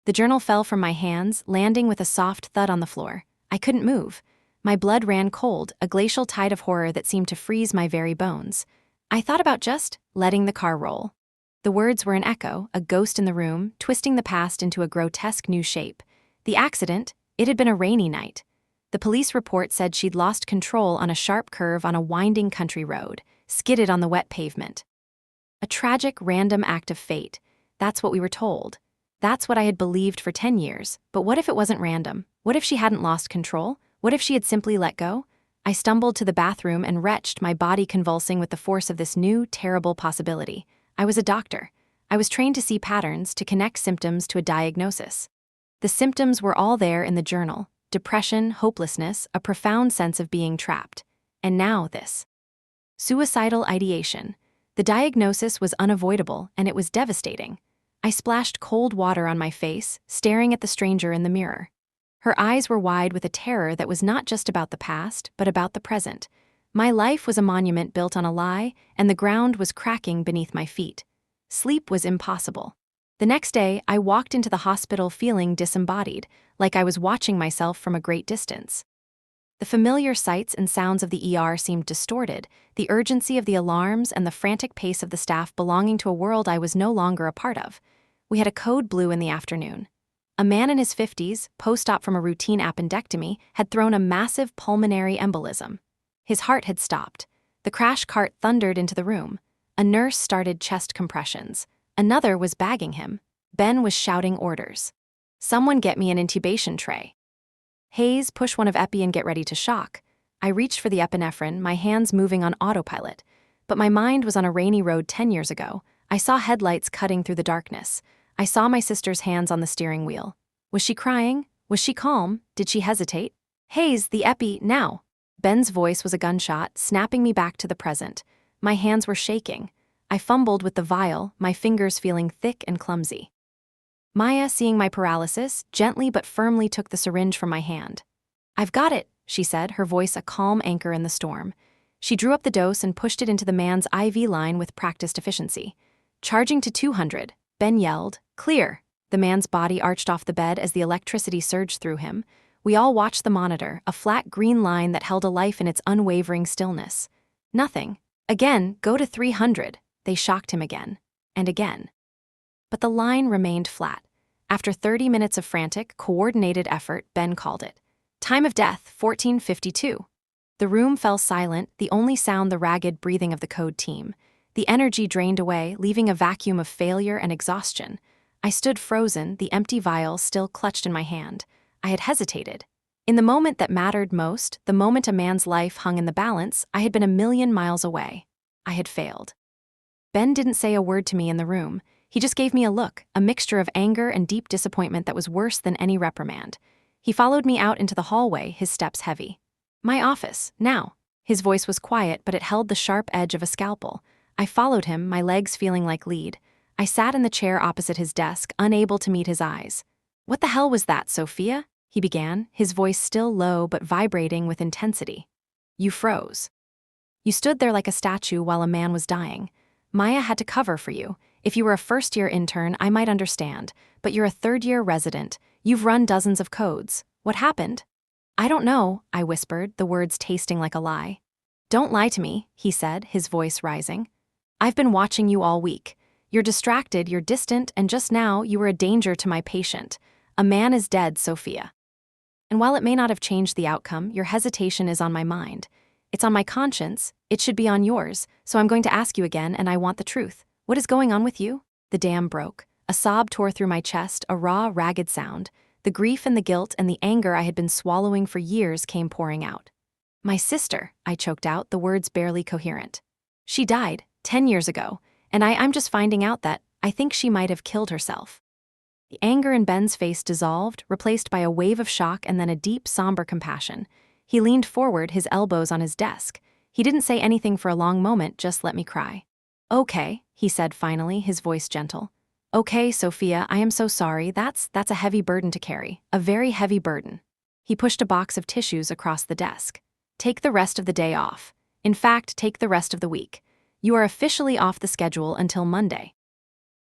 The journal fell from my hands, landing with a soft thud on the floor. I couldn't move. My blood ran cold, a glacial tide of horror that seemed to freeze my very bones. I thought about just letting the car roll. The words were an echo, a ghost in the room, twisting the past into a grotesque new shape. The accident, it had been a rainy night. The police report said she'd lost control on a sharp curve on a winding country road, skidded on the wet pavement. A tragic, random act of fate. That's what we were told. That's what I had believed for 10 years. But what if it wasn't random? What if she hadn't lost control? What if she had simply let go? I stumbled to the bathroom and retched, my body convulsing with the force of this new, terrible possibility. I was a doctor. I was trained to see patterns, to connect symptoms to a diagnosis. The symptoms were all there in the journal: depression, hopelessness, a profound sense of being trapped. And now this. Suicidal ideation. The diagnosis was unavoidable, and it was devastating. I splashed cold water on my face, staring at the stranger in the mirror. Her eyes were wide with a terror that was not just about the past, but about the present. My life was a monument built on a lie, and the ground was cracking beneath my feet. Sleep was impossible. The next day, I walked into the hospital feeling disembodied, like I was watching myself from a great distance. The familiar sights and sounds of the ER seemed distorted, the urgency of the alarms and the frantic pace of the staff belonging to a world I was no longer a part of. We had a code blue in the afternoon. A man in his 50s, post-op from a routine appendectomy, had thrown a massive pulmonary embolism. His heart had stopped. The crash cart thundered into the room. A nurse started chest compressions. Another was bagging him. Ben was shouting orders. "Someone get me an intubation tray." "Hayes, push one of epi and get ready to shock." I reached for the epinephrine, my hands moving on autopilot. But my mind was on a rainy road 10 years ago. I saw headlights cutting through the darkness. I saw my sister's hands on the steering wheel. Was she crying? Was she calm? Did she hesitate? "Hayes, the epi, now." Ben's voice was a gunshot, snapping me back to the present. My hands were shaking. I fumbled with the vial, my fingers feeling thick and clumsy. Maya, seeing my paralysis, gently but firmly took the syringe from my hand. "I've got it," she said, her voice a calm anchor in the storm. She drew up the dose and pushed it into the man's IV line with practiced efficiency. Charging to 200, Ben yelled, "Clear!" The man's body arched off the bed as the electricity surged through him. We all watched the monitor, a flat green line that held a life in its unwavering stillness. Nothing. "Again, go to 300. They shocked him again. And again. But the line remained flat. After 30 minutes of frantic, coordinated effort, Ben called it. "Time of death, 14:52. The room fell silent, the only sound the ragged breathing of the code team. The energy drained away, leaving a vacuum of failure and exhaustion. I stood frozen, the empty vial still clutched in my hand. I had hesitated. In the moment that mattered most, the moment a man's life hung in the balance, I had been a million miles away. I had failed. Ben didn't say a word to me in the room. He just gave me a look, a mixture of anger and deep disappointment that was worse than any reprimand. He followed me out into the hallway, his steps heavy. "My office, now." His voice was quiet, but it held the sharp edge of a scalpel. I followed him, my legs feeling like lead. I sat in the chair opposite his desk, unable to meet his eyes. "What the hell was that, Sophia?" he began, his voice still low but vibrating with intensity. "You froze. You stood there like a statue while a man was dying. Maya had to cover for you. If you were a first-year intern, I might understand, but you're a third-year resident. You've run dozens of codes. What happened?" "I don't know," I whispered, the words tasting like a lie. "Don't lie to me," he said, his voice rising. "I've been watching you all week. You're distracted, you're distant, and just now you were a danger to my patient. A man is dead, Sophia. And while it may not have changed the outcome, your hesitation is on my mind. It's on my conscience. It should be on yours, so I'm going to ask you again, and I want the truth. What is going on with you?" The dam broke. A sob tore through my chest, a raw, ragged sound. The grief and the guilt and the anger I had been swallowing for years came pouring out. "My sister," I choked out, the words barely coherent. "She died 10 years ago, and I'm just finding out that I think she might have killed herself." The anger in Ben's face dissolved, replaced by a wave of shock and then a deep, somber compassion. He leaned forward, his elbows on his desk. He didn't say anything for a long moment, just let me cry. "Okay," he said finally, his voice gentle. "Okay, Sophia, I am so sorry. That's a heavy burden to carry. A very heavy burden." He pushed a box of tissues across the desk. "Take the rest of the day off. In fact, take the rest of the week. You are officially off the schedule until Monday.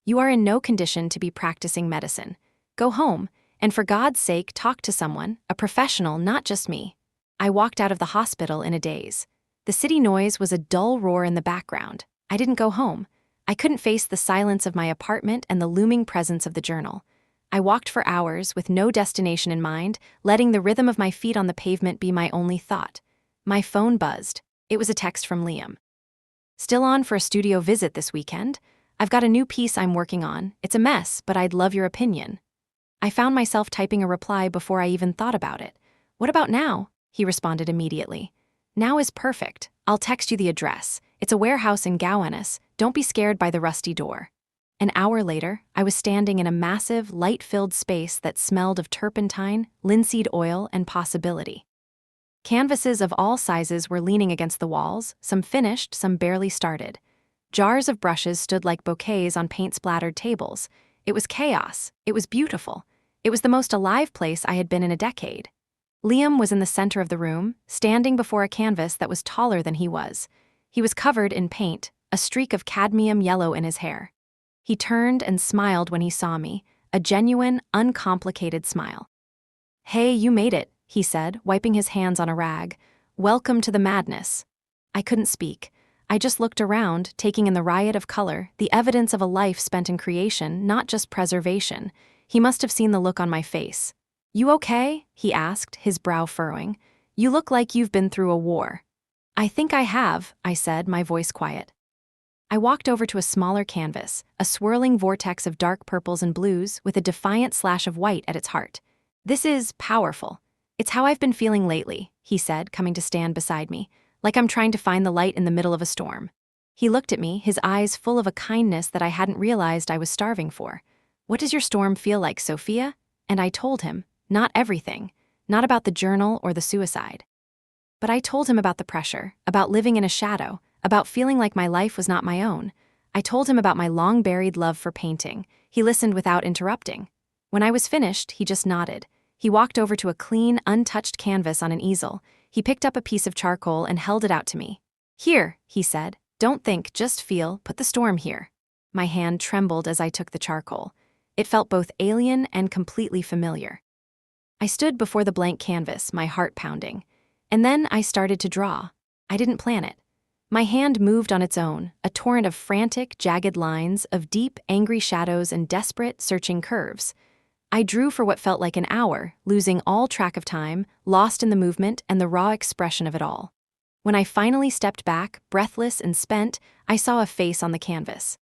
You are in no condition to be practicing medicine. Go home, and for God's sake, talk to someone, a professional, not just me." I walked out of the hospital in a daze. The city noise was a dull roar in the background. I didn't go home. I couldn't face the silence of my apartment and the looming presence of the journal. I walked for hours with no destination in mind, letting the rhythm of my feet on the pavement be my only thought. My phone buzzed. It was a text from Liam. "Still on for a studio visit this weekend?" I've got a new piece I'm working on. It's a mess, but I'd love your opinion. I found myself typing a reply before I even thought about it. What about now? He responded immediately. Now is perfect. I'll text you the address. It's a warehouse in Gowanus. Don't be scared by the rusty door. An hour later, I was standing in a massive, light-filled space that smelled of turpentine, linseed oil, and possibility. Canvases of all sizes were leaning against the walls, some finished, some barely started. Jars of brushes stood like bouquets on paint-splattered tables. It was chaos. It was beautiful. It was the most alive place I had been in a decade. Liam was in the center of the room, standing before a canvas that was taller than he was. He was covered in paint, a streak of cadmium yellow in his hair. He turned and smiled when he saw me, a genuine, uncomplicated smile. "Hey, you made it," he said, wiping his hands on a rag. "Welcome to the madness." I couldn't speak. I just looked around, taking in the riot of color, the evidence of a life spent in creation, not just preservation. He must have seen the look on my face. "You okay?" he asked, his brow furrowing. "You look like you've been through a war." "I think I have," I said, my voice quiet. I walked over to a smaller canvas, a swirling vortex of dark purples and blues with a defiant slash of white at its heart. "This is powerful. It's how I've been feeling lately," he said, coming to stand beside me, like I'm trying to find the light in the middle of a storm. He looked at me, his eyes full of a kindness that I hadn't realized I was starving for. "What does your storm feel like, Sophia?" And I told him, not everything, not about the journal or the suicide. But I told him about the pressure, about living in a shadow, about feeling like my life was not my own. I told him about my long-buried love for painting. He listened without interrupting. When I was finished, he just nodded. He walked over to a clean, untouched canvas on an easel. He picked up a piece of charcoal and held it out to me. "Here," he said. "Don't think, just feel, put the storm here." My hand trembled as I took the charcoal. It felt both alien and completely familiar. I stood before the blank canvas, my heart pounding. And then I started to draw. I didn't plan it. My hand moved on its own, a torrent of frantic, jagged lines, of deep, angry shadows and desperate, searching curves. I drew for what felt like an hour, losing all track of time, lost in the movement and the raw expression of it all. When I finally stepped back, breathless and spent, I saw a face on the canvas.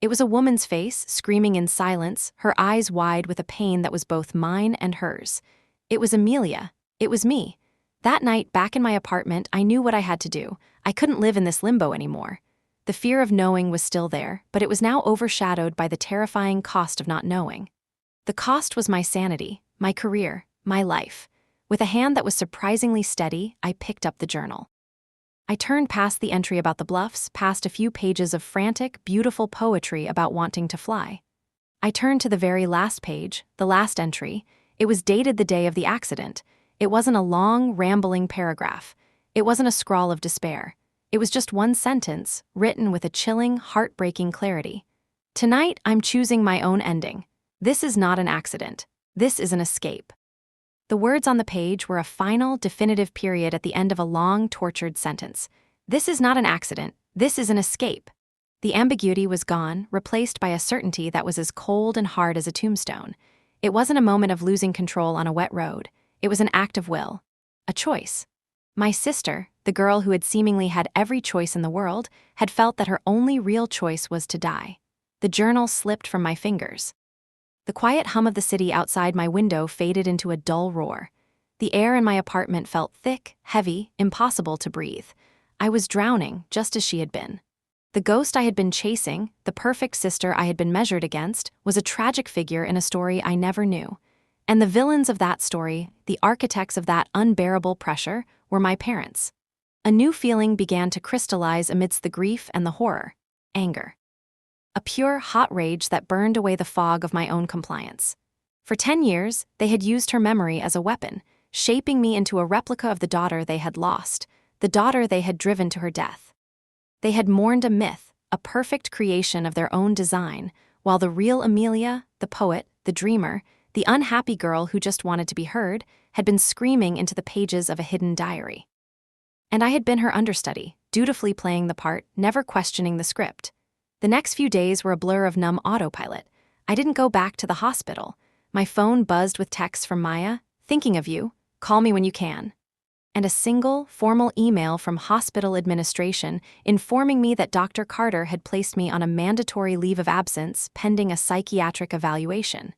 It was a woman's face, screaming in silence, her eyes wide with a pain that was both mine and hers. It was Amelia. It was me. That night, back in my apartment, I knew what I had to do. I couldn't live in this limbo anymore. The fear of knowing was still there, but it was now overshadowed by the terrifying cost of not knowing. The cost was my sanity, my career, my life. With a hand that was surprisingly steady, I picked up the journal. I turned past the entry about the bluffs, past a few pages of frantic, beautiful poetry about wanting to fly. I turned to the very last page, the last entry. It was dated the day of the accident. It wasn't a long, rambling paragraph. It wasn't a scrawl of despair. It was just one sentence, written with a chilling, heartbreaking clarity. "Tonight, I'm choosing my own ending. This is not an accident. This is an escape." The words on the page were a final, definitive period at the end of a long, tortured sentence. This is not an accident. This is an escape. The ambiguity was gone, replaced by a certainty that was as cold and hard as a tombstone. It wasn't a moment of losing control on a wet road. It was an act of will. A choice. My sister, the girl who had seemingly had every choice in the world, had felt that her only real choice was to die. The journal slipped from my fingers. The quiet hum of the city outside my window faded into a dull roar. The air in my apartment felt thick, heavy, impossible to breathe. I was drowning, just as she had been. The ghost I had been chasing, the perfect sister I had been measured against, was a tragic figure in a story I never knew. And the villains of that story, the architects of that unbearable pressure, were my parents. A new feeling began to crystallize amidst the grief and the horror: anger. A pure, hot rage that burned away the fog of my own compliance. For 10 years, they had used her memory as a weapon, shaping me into a replica of the daughter they had lost, the daughter they had driven to her death. They had mourned a myth, a perfect creation of their own design, while the real Amelia, the poet, the dreamer, the unhappy girl who just wanted to be heard, had been screaming into the pages of a hidden diary. And I had been her understudy, dutifully playing the part, never questioning the script. The next few days were a blur of numb autopilot. I didn't go back to the hospital. My phone buzzed with texts from Maya: "Thinking of you. Call me when you can." and a single, formal email from hospital administration informing me that Dr. Carter had placed me on a mandatory leave of absence pending a psychiatric evaluation.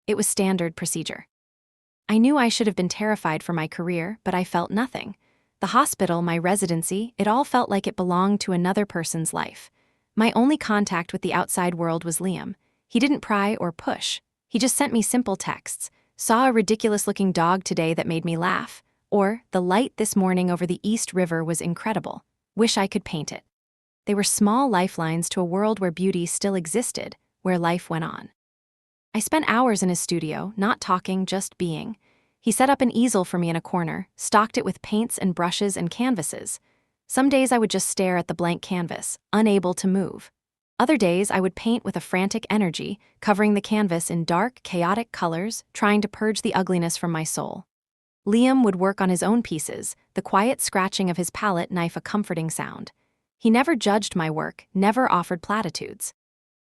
It was standard procedure. I knew I should have been terrified for my career, but I felt nothing. The hospital, my residency, it all felt like it belonged to another person's life. My only contact with the outside world was Liam. He didn't pry or push. He just sent me simple texts. Saw a ridiculous-looking dog today that made me laugh. Or, the light this morning over the East River was incredible. Wish I could paint it. They were small lifelines to a world where beauty still existed, where life went on. I spent hours in his studio, not talking, just being. He set up an easel for me in a corner, stocked it with paints and brushes and canvases. Some days I would just stare at the blank canvas, unable to move. Other days I would paint with a frantic energy, covering the canvas in dark, chaotic colors, trying to purge the ugliness from my soul. Liam would work on his own pieces, the quiet scratching of his palette knife a comforting sound. He never judged my work, never offered platitudes.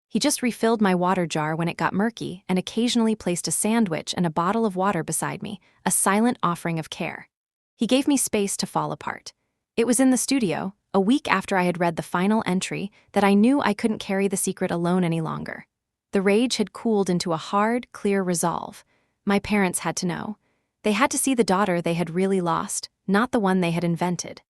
He just refilled my water jar when it got murky and occasionally placed a sandwich and a bottle of water beside me, a silent offering of care. He gave me space to fall apart. It was in the studio, a week after I had read the final entry, that I knew I couldn't carry the secret alone any longer. The rage had cooled into a hard, clear resolve. My parents had to know. They had to see the daughter they had really lost, not the one they had invented.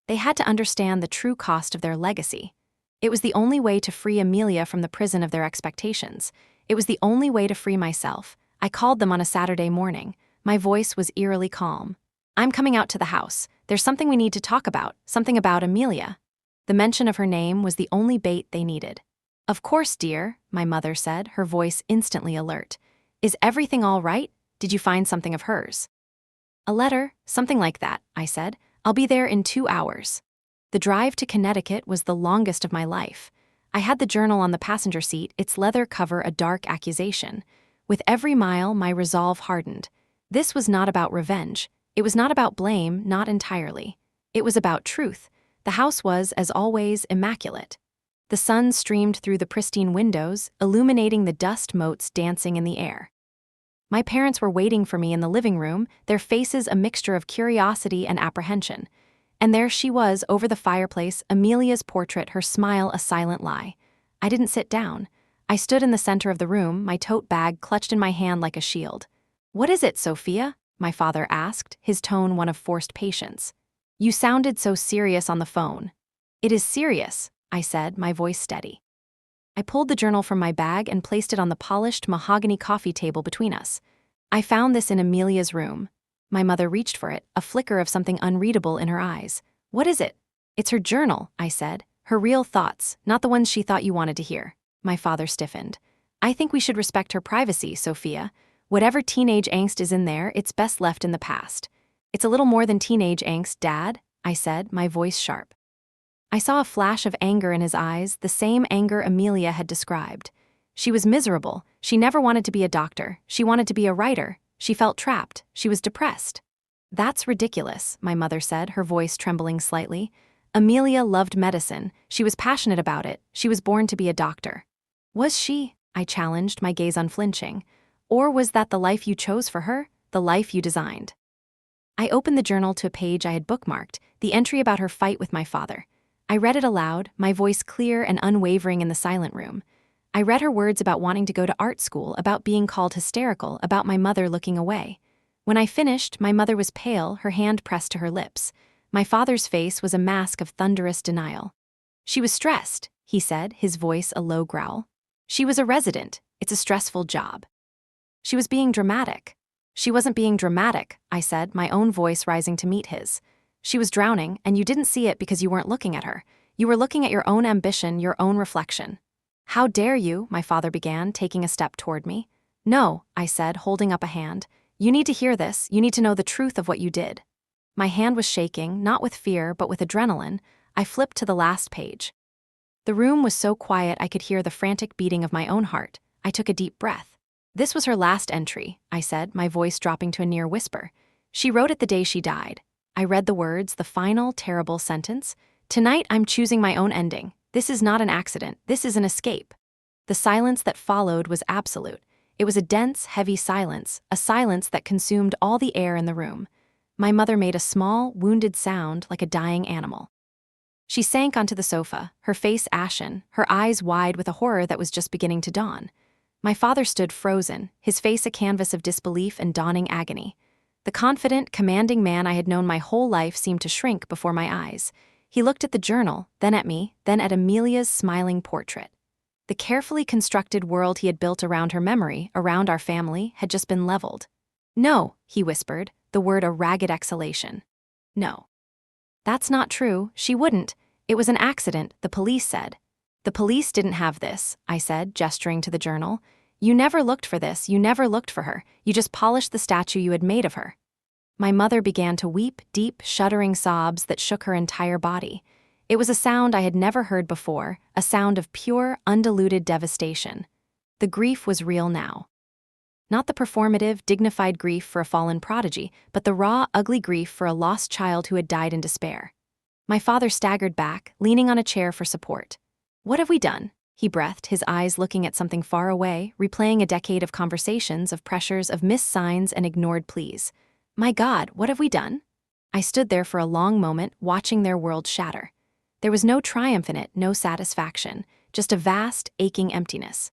They had to understand the true cost of their legacy. It was the only way to free Amelia from the prison of their expectations. It was the only way to free myself. I called them on a Saturday morning. My voice was eerily calm. "I'm coming out to the house. There's something we need to talk about, something about Amelia." The mention of her name was the only bait they needed. "Of course, dear," my mother said, her voice instantly alert. "Is everything all right? Did you find something of hers?" "A letter, something like that," I said. "I'll be there in 2 hours." The drive to Connecticut was the longest of my life. I had the journal on the passenger seat, its leather cover a dark accusation. With every mile, my resolve hardened. This was not about revenge. It was not about blame, not entirely. It was about truth. The house was, as always, immaculate. The sun streamed through the pristine windows, illuminating the dust motes dancing in the air. My parents were waiting for me in the living room, their faces a mixture of curiosity and apprehension. And there she was, over the fireplace, Amelia's portrait, her smile a silent lie. I didn't sit down. I stood in the center of the room, my tote bag clutched in my hand like a shield. "What is it, Sophia?" my father asked, his tone one of forced patience. "You sounded so serious on the phone." "It is serious," I said, my voice steady. I pulled the journal from my bag and placed it on the polished mahogany coffee table between us. "I found this in Amelia's room." My mother reached for it, a flicker of something unreadable in her eyes. "What is it?" "It's her journal," I said. "Her real thoughts, not the ones she thought you wanted to hear." My father stiffened. "I think we should respect her privacy, Sophia. Whatever teenage angst is in there, it's best left in the past." "It's a little more than teenage angst, Dad," I said, my voice sharp. I saw a flash of anger in his eyes, the same anger Amelia had described. She was miserable. She never wanted to be a doctor. She wanted to be a writer. She felt trapped. She was depressed. "That's ridiculous," my mother said, her voice trembling slightly. "Amelia loved medicine. She was passionate about it. She was born to be a doctor." "Was she?" I challenged, my gaze unflinching. "Or was that the life you chose for her? The life you designed?" I opened the journal to a page I had bookmarked, the entry about her fight with my father. I read it aloud, my voice clear and unwavering in the silent room. I read her words about wanting to go to art school, about being called hysterical, about my mother looking away. When I finished, my mother was pale, her hand pressed to her lips. My father's face was a mask of thunderous denial. "She was stressed," he said, his voice a low growl. "She was a resident. It's a stressful job." "She was being dramatic." "She wasn't being dramatic," I said, my own voice rising to meet his. "She was drowning, and you didn't see it because you weren't looking at her. You were looking at your own ambition, your own reflection." "How dare you?" my father began, taking a step toward me. "No," I said, holding up a hand. "You need to hear this. You need to know the truth of what you did." My hand was shaking, not with fear, but with adrenaline. I flipped to the last page. The room was so quiet I could hear the frantic beating of my own heart. I took a deep breath. "This was her last entry," I said, my voice dropping to a near whisper. "She wrote it the day she died." I read the words, the final, terrible sentence. "Tonight I'm choosing my own ending. This is not an accident. This is an escape." The silence that followed was absolute. It was a dense, heavy silence, a silence that consumed all the air in the room. My mother made a small, wounded sound like a dying animal. She sank onto the sofa, her face ashen, her eyes wide with a horror that was just beginning to dawn. My father stood frozen, his face a canvas of disbelief and dawning agony. The confident, commanding man I had known my whole life seemed to shrink before my eyes. He looked at the journal, then at me, then at Amelia's smiling portrait. The carefully constructed world he had built around her memory, around our family, had just been leveled. "No," he whispered, the word a ragged exhalation. "No. That's not true, she wouldn't. It was an accident, the police said." "The police didn't have this," I said, gesturing to the journal. "You never looked for this, you never looked for her. You just polished the statue you had made of her." My mother began to weep deep, shuddering sobs that shook her entire body. It was a sound I had never heard before, a sound of pure, undiluted devastation. The grief was real now. Not the performative, dignified grief for a fallen prodigy, but the raw, ugly grief for a lost child who had died in despair. My father staggered back, leaning on a chair for support. "What have we done?" he breathed, his eyes looking at something far away, replaying a decade of conversations, of pressures, of missed signs and ignored pleas. "My God, what have we done?" I stood there for a long moment, watching their world shatter. There was no triumph in it, no satisfaction, just a vast, aching emptiness.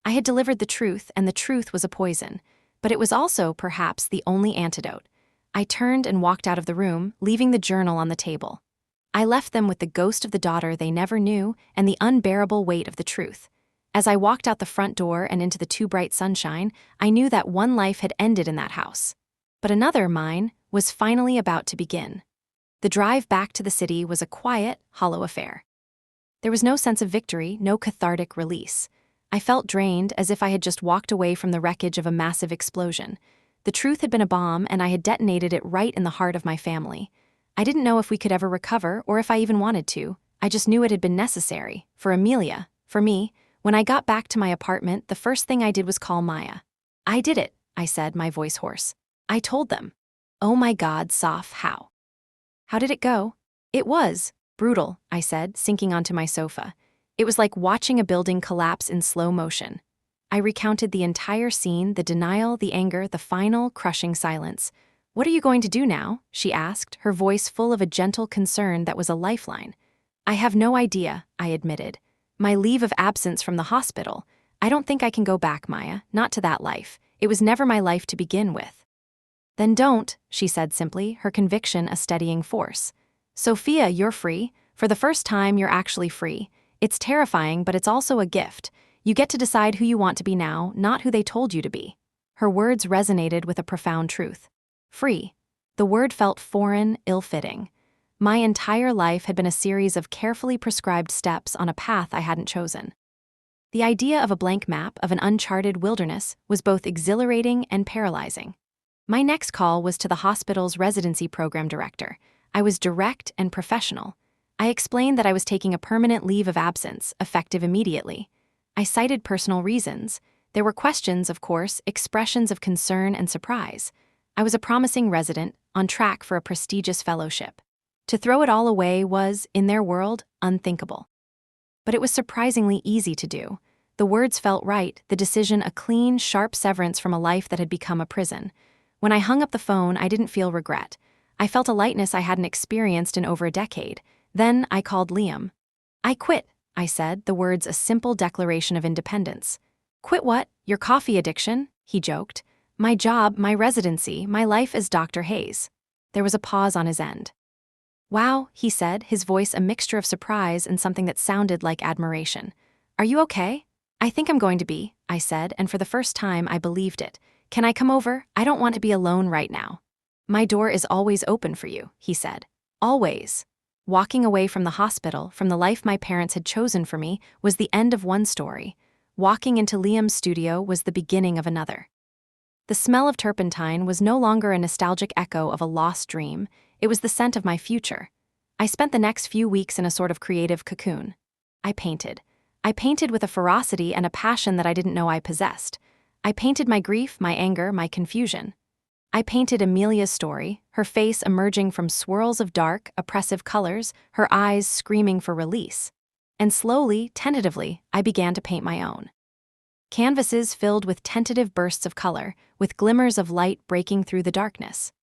I had delivered the truth, and the truth was a poison, but it was also, perhaps, the only antidote. I turned and walked out of the room, leaving the journal on the table. I left them with the ghost of the daughter they never knew and the unbearable weight of the truth. As I walked out the front door and into the too bright sunshine, I knew that one life had ended in that house. But another, mine, was finally about to begin. The drive back to the city was a quiet, hollow affair. There was no sense of victory, no cathartic release. I felt drained, as if I had just walked away from the wreckage of a massive explosion. The truth had been a bomb, and I had detonated it right in the heart of my family. I didn't know if we could ever recover, or if I even wanted to. I just knew it had been necessary. For Amelia, for me. When I got back to my apartment, the first thing I did was call Maya. "I did it," I said, my voice hoarse. "I told them." "Oh my God, Soph, how?" "How did it go?" "It was brutal," I said, sinking onto my sofa. It was like watching a building collapse in slow motion. I recounted the entire scene, the denial, the anger, the final, crushing silence. "What are you going to do now?" she asked, her voice full of a gentle concern that was a lifeline. "I have no idea," I admitted. "My leave of absence from the hospital. I don't think I can go back, Maya, not to that life. It was never my life to begin with." "Then don't," she said simply, her conviction a steadying force. "Sophia, you're free. For the first time, you're actually free. It's terrifying, but it's also a gift. You get to decide who you want to be now, not who they told you to be." Her words resonated with a profound truth. Free. The word felt foreign, ill-fitting. My entire life had been a series of carefully prescribed steps on a path I hadn't chosen. The idea of a blank map, of an uncharted wilderness, was both exhilarating and paralyzing. My next call was to the hospital's residency program director. I was direct and professional. I explained that I was taking a permanent leave of absence, effective immediately. I cited personal reasons. There were questions, of course, expressions of concern and surprise. I was a promising resident, on track for a prestigious fellowship. To throw it all away was, in their world, unthinkable. But it was surprisingly easy to do. The words felt right, the decision a clean, sharp severance from a life that had become a prison. When I hung up the phone, I didn't feel regret. I felt a lightness I hadn't experienced in over a decade. Then I called Liam. "I quit," I said, the words a simple declaration of independence. "Quit what? Your coffee addiction?" he joked. "My job, my residency, my life as Dr. Hayes." There was a pause on his end. "Wow," he said, his voice a mixture of surprise and something that sounded like admiration. "Are you okay?" "I think I'm going to be," I said, and for the first time I believed it. "Can I come over? I don't want to be alone right now." "My door is always open for you," he said. "Always." Walking away from the hospital, from the life my parents had chosen for me, was the end of one story. Walking into Liam's studio was the beginning of another. The smell of turpentine was no longer a nostalgic echo of a lost dream. It was the scent of my future. I spent the next few weeks in a sort of creative cocoon. I painted. I painted with a ferocity and a passion that I didn't know I possessed. I painted my grief, my anger, my confusion. I painted Amelia's story, her face emerging from swirls of dark, oppressive colors, her eyes screaming for release. And slowly, tentatively, I began to paint my own. Canvases filled with tentative bursts of color, with glimmers of light breaking through the darkness.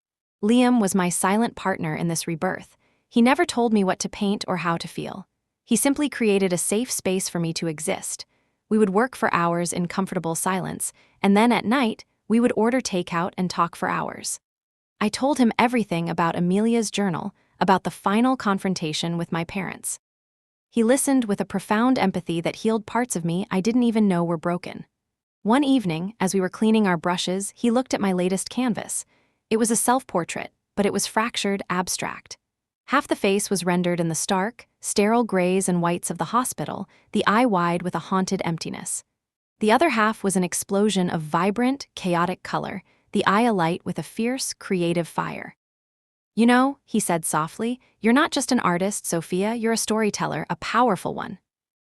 Liam was my silent partner in this rebirth. He never told me what to paint or how to feel. He simply created a safe space for me to exist. We would work for hours in comfortable silence, and then at night, we would order takeout and talk for hours. I told him everything about Amelia's journal, about the final confrontation with my parents. He listened with a profound empathy that healed parts of me I didn't even know were broken. One evening, as we were cleaning our brushes, he looked at my latest canvas. It was a self-portrait, but it was fractured, abstract. Half the face was rendered in the stark, sterile grays and whites of the hospital, the eye wide with a haunted emptiness. The other half was an explosion of vibrant, chaotic color, the eye alight with a fierce, creative fire. "You know," he said softly, "you're not just an artist, Sophia, you're a storyteller, a powerful one."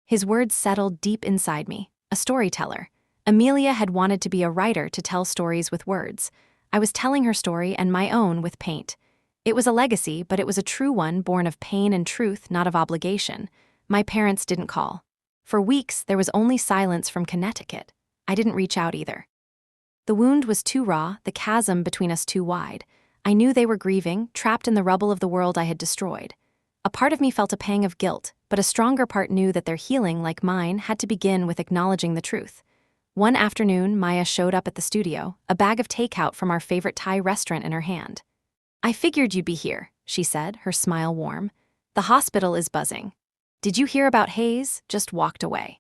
His words settled deep inside me. A storyteller. Amelia had wanted to be a writer to tell stories with words. I was telling her story and my own with paint. It was a legacy, but it was a true one born of pain and truth, not of obligation. My parents didn't call. For weeks, there was only silence from Connecticut. I didn't reach out either. The wound was too raw, the chasm between us too wide. I knew they were grieving, trapped in the rubble of the world I had destroyed. A part of me felt a pang of guilt, but a stronger part knew that their healing, like mine, had to begin with acknowledging the truth. One afternoon, Maya showed up at the studio, a bag of takeout from our favorite Thai restaurant in her hand. "I figured you'd be here," she said, her smile warm. "The hospital is buzzing. Did you hear about Hayes? Just walked away.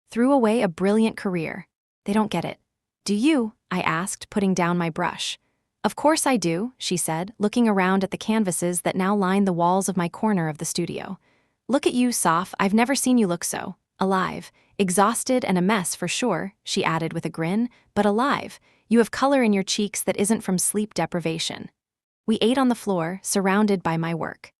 Threw away a brilliant career. They don't get it." "Do you?" I asked, putting down my brush. "Of course I do," she said, looking around at the canvases that now lined the walls of my corner of the studio. "Look at you, Soph, I've never seen you look so. Alive. Exhausted and a mess for sure," she added with a grin, "but alive. You have color in your cheeks that isn't from sleep deprivation." We ate on the floor, surrounded by my work.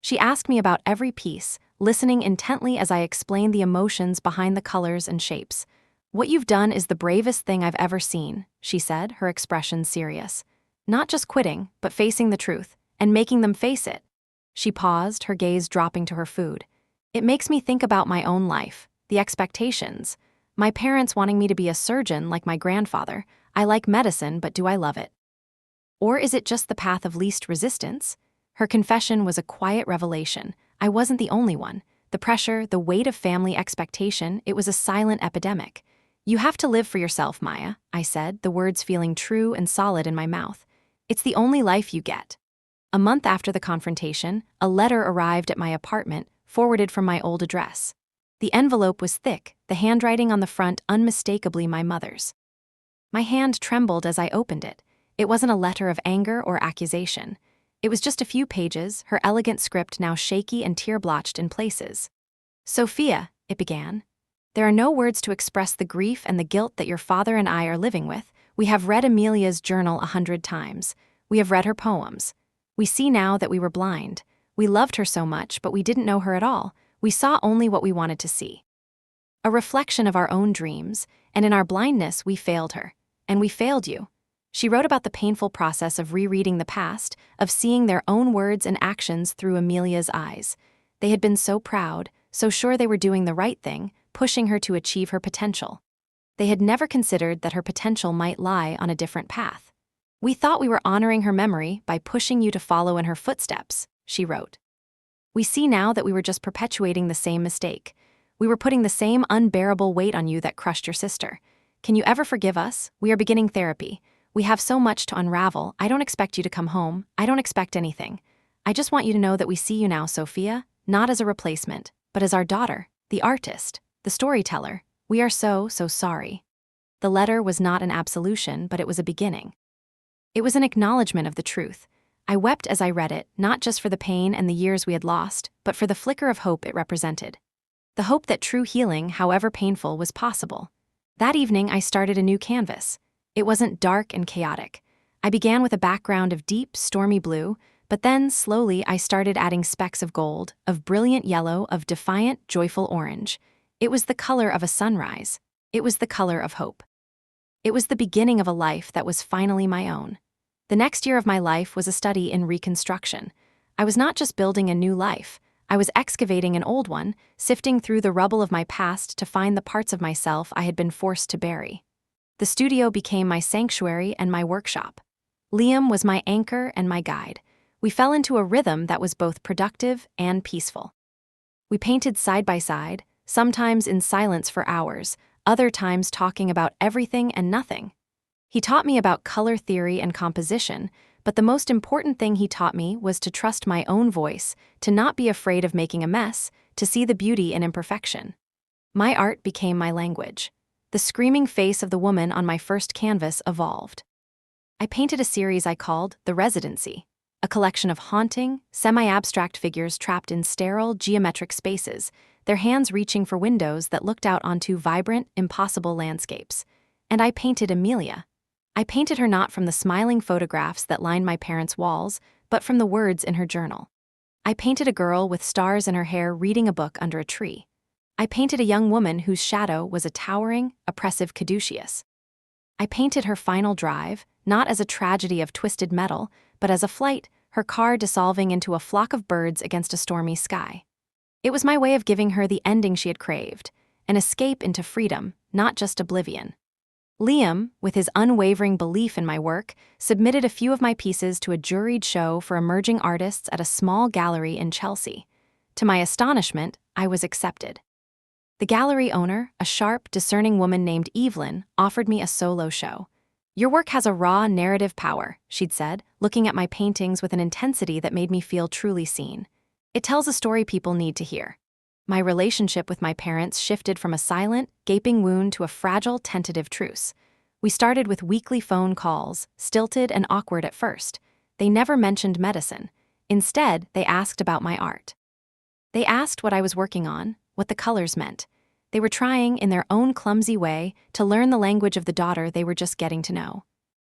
She asked me about every piece, listening intently as I explained the emotions behind the colors and shapes. "What you've done is the bravest thing I've ever seen," she said, her expression serious. "Not just quitting, but facing the truth, and making them face it." She paused, her gaze dropping to her food. "It makes me think about my own life, the expectations. My parents wanting me to be a surgeon like my grandfather. I like medicine, but do I love it? Or is it just the path of least resistance?" Her confession was a quiet revelation. I wasn't the only one. The pressure, the weight of family expectation, it was a silent epidemic. "You have to live for yourself, Maya," I said, the words feeling true and solid in my mouth. "It's the only life you get." A month after the confrontation, a letter arrived at my apartment, forwarded from my old address. The envelope was thick, the handwriting on the front unmistakably my mother's. My hand trembled as I opened it. It wasn't a letter of anger or accusation. It was just a few pages, her elegant script now shaky and tear-blotched in places. "Sophia," it began. "There are no words to express the grief and the guilt that your father and I are living with. We have read Amelia's journal 100 times. We have read her poems. We see now that we were blind. We loved her so much, but we didn't know her at all. We saw only what we wanted to see. A reflection of our own dreams, and in our blindness we failed her. And we failed you." She wrote about the painful process of rereading the past, of seeing their own words and actions through Amelia's eyes. They had been so proud, so sure they were doing the right thing, pushing her to achieve her potential. They had never considered that her potential might lie on a different path. "We thought we were honoring her memory by pushing you to follow in her footsteps," she wrote. "We see now that we were just perpetuating the same mistake. We were putting the same unbearable weight on you that crushed your sister. Can you ever forgive us? We are beginning therapy. We have so much to unravel. I don't expect you to come home. I don't expect anything. I just want you to know that we see you now, Sophia, not as a replacement, but as our daughter, the artist, the storyteller. We are so sorry." The letter was not an absolution, but it was a beginning. It was an acknowledgement of the truth. I wept as I read it, not just for the pain and the years we had lost, but for the flicker of hope it represented. The hope that true healing, however painful, was possible. That evening, I started a new canvas. It wasn't dark and chaotic. I began with a background of deep, stormy blue, but then, slowly, I started adding specks of gold, of brilliant yellow, of defiant, joyful orange. It was the color of a sunrise. It was the color of hope. It was the beginning of a life that was finally my own. The next year of my life was a study in reconstruction. I was not just building a new life. I was excavating an old one, sifting through the rubble of my past to find the parts of myself I had been forced to bury. The studio became my sanctuary and my workshop. Liam was my anchor and my guide. We fell into a rhythm that was both productive and peaceful. We painted side by side, sometimes in silence for hours, other times talking about everything and nothing. He taught me about color theory and composition, but the most important thing he taught me was to trust my own voice, to not be afraid of making a mess, to see the beauty in imperfection. My art became my language. The screaming face of the woman on my first canvas evolved. I painted a series I called The Residency, a collection of haunting, semi-abstract figures trapped in sterile, geometric spaces, their hands reaching for windows that looked out onto vibrant, impossible landscapes. And I painted Amelia. I painted her not from the smiling photographs that lined my parents' walls, but from the words in her journal. I painted a girl with stars in her hair reading a book under a tree. I painted a young woman whose shadow was a towering, oppressive caduceus. I painted her final drive, not as a tragedy of twisted metal, but as a flight, her car dissolving into a flock of birds against a stormy sky. It was my way of giving her the ending she had craved, an escape into freedom, not just oblivion. Liam, with his unwavering belief in my work, submitted a few of my pieces to a juried show for emerging artists at a small gallery in Chelsea. To my astonishment, I was accepted. The gallery owner, a sharp, discerning woman named Evelyn, offered me a solo show. "Your work has a raw narrative power," she'd said, looking at my paintings with an intensity that made me feel truly seen. "It tells a story people need to hear." My relationship with my parents shifted from a silent, gaping wound to a fragile, tentative truce. We started with weekly phone calls, stilted and awkward at first. They never mentioned medicine. Instead, they asked about my art. They asked what I was working on, what the colors meant. They were trying, in their own clumsy way, to learn the language of the daughter they were just getting to know.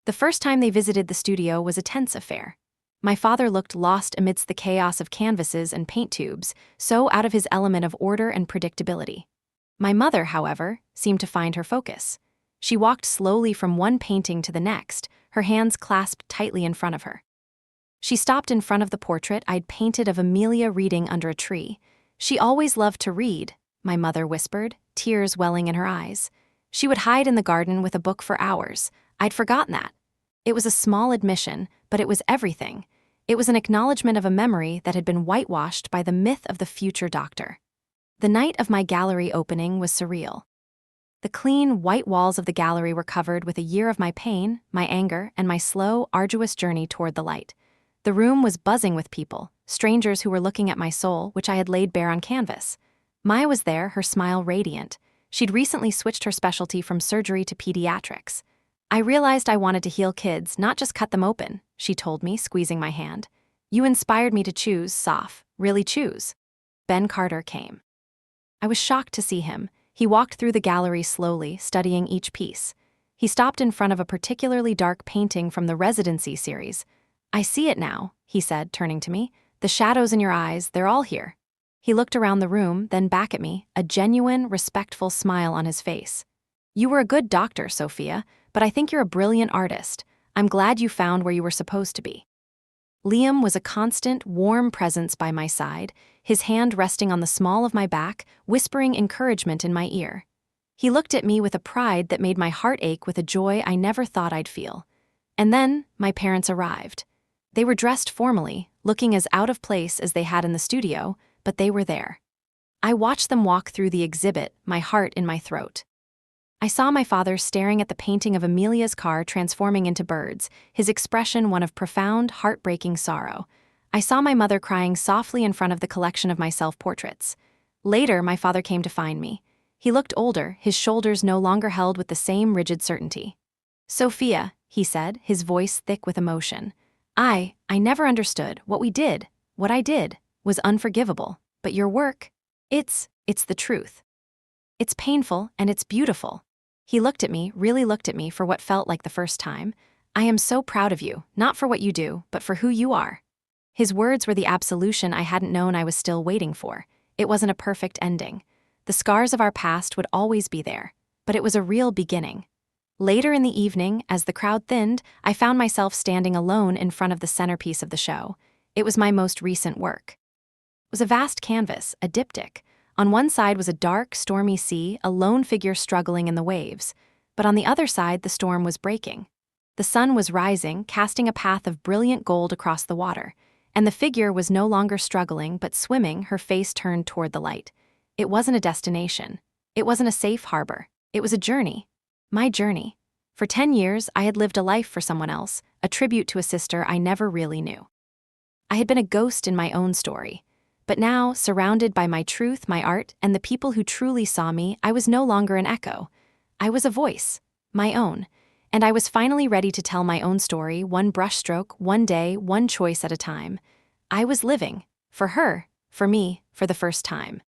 The first time they visited the studio was a tense affair. My father looked lost amidst the chaos of canvases and paint tubes, so out of his element of order and predictability. My mother, however, seemed to find her focus. She walked slowly from one painting to the next, her hands clasped tightly in front of her. She stopped in front of the portrait I'd painted of Amelia reading under a tree. "She always loved to read," my mother whispered, tears welling in her eyes. "She would hide in the garden with a book for hours. I'd forgotten that." It was a small admission, but it was everything. It was an acknowledgement of a memory that had been whitewashed by the myth of the future doctor. The night of my gallery opening was surreal. The clean, white walls of the gallery were covered with a year of my pain, my anger, and my slow, arduous journey toward the light. The room was buzzing with people, strangers who were looking at my soul, which I had laid bare on canvas. Maya was there, her smile radiant. She'd recently switched her specialty from surgery to pediatrics. "I realized I wanted to heal kids, not just cut them open," she told me, squeezing my hand. "You inspired me to choose, Soph, really choose." Ben Carter came. I was shocked to see him. He walked through the gallery slowly, studying each piece. He stopped in front of a particularly dark painting from the Residency series. "I see it now," he said, turning to me. "The shadows in your eyes, they're all here." He looked around the room, then back at me, a genuine, respectful smile on his face. "You were a good doctor, Sophia, but I think you're a brilliant artist. I'm glad you found where you were supposed to be." Liam was a constant, warm presence by my side, his hand resting on the small of my back, whispering encouragement in my ear. He looked at me with a pride that made my heart ache with a joy I never thought I'd feel. And then, my parents arrived. They were dressed formally, looking as out of place as they had in the studio, but they were there. I watched them walk through the exhibit, my heart in my throat. I saw my father staring at the painting of Amelia's car transforming into birds, his expression one of profound, heartbreaking sorrow. I saw my mother crying softly in front of the collection of my self-portraits. Later, my father came to find me. He looked older, his shoulders no longer held with the same rigid certainty. "Sophia," he said, his voice thick with emotion. I never understood. What I did, was unforgivable. But your work, it's the truth. It's painful and it's beautiful." He looked at me, really looked at me for what felt like the first time. "I am so proud of you, not for what you do, but for who you are." His words were the absolution I hadn't known I was still waiting for. It wasn't a perfect ending. The scars of our past would always be there, but it was a real beginning. Later in the evening, as the crowd thinned, I found myself standing alone in front of the centerpiece of the show. It was my most recent work. It was a vast canvas, a diptych. On one side was a dark, stormy sea, a lone figure struggling in the waves. But on the other side, the storm was breaking. The sun was rising, casting a path of brilliant gold across the water, and the figure was no longer struggling but swimming, her face turned toward the light. It wasn't a destination. It wasn't a safe harbor. It was a journey. My journey. For 10 years, I had lived a life for someone else, a tribute to a sister I never really knew. I had been a ghost in my own story. But now, surrounded by my truth, my art, and the people who truly saw me, I was no longer an echo. I was a voice, my own, and I was finally ready to tell my own story, one brushstroke, one day, one choice at a time. I was living. For her, for me, for the first time.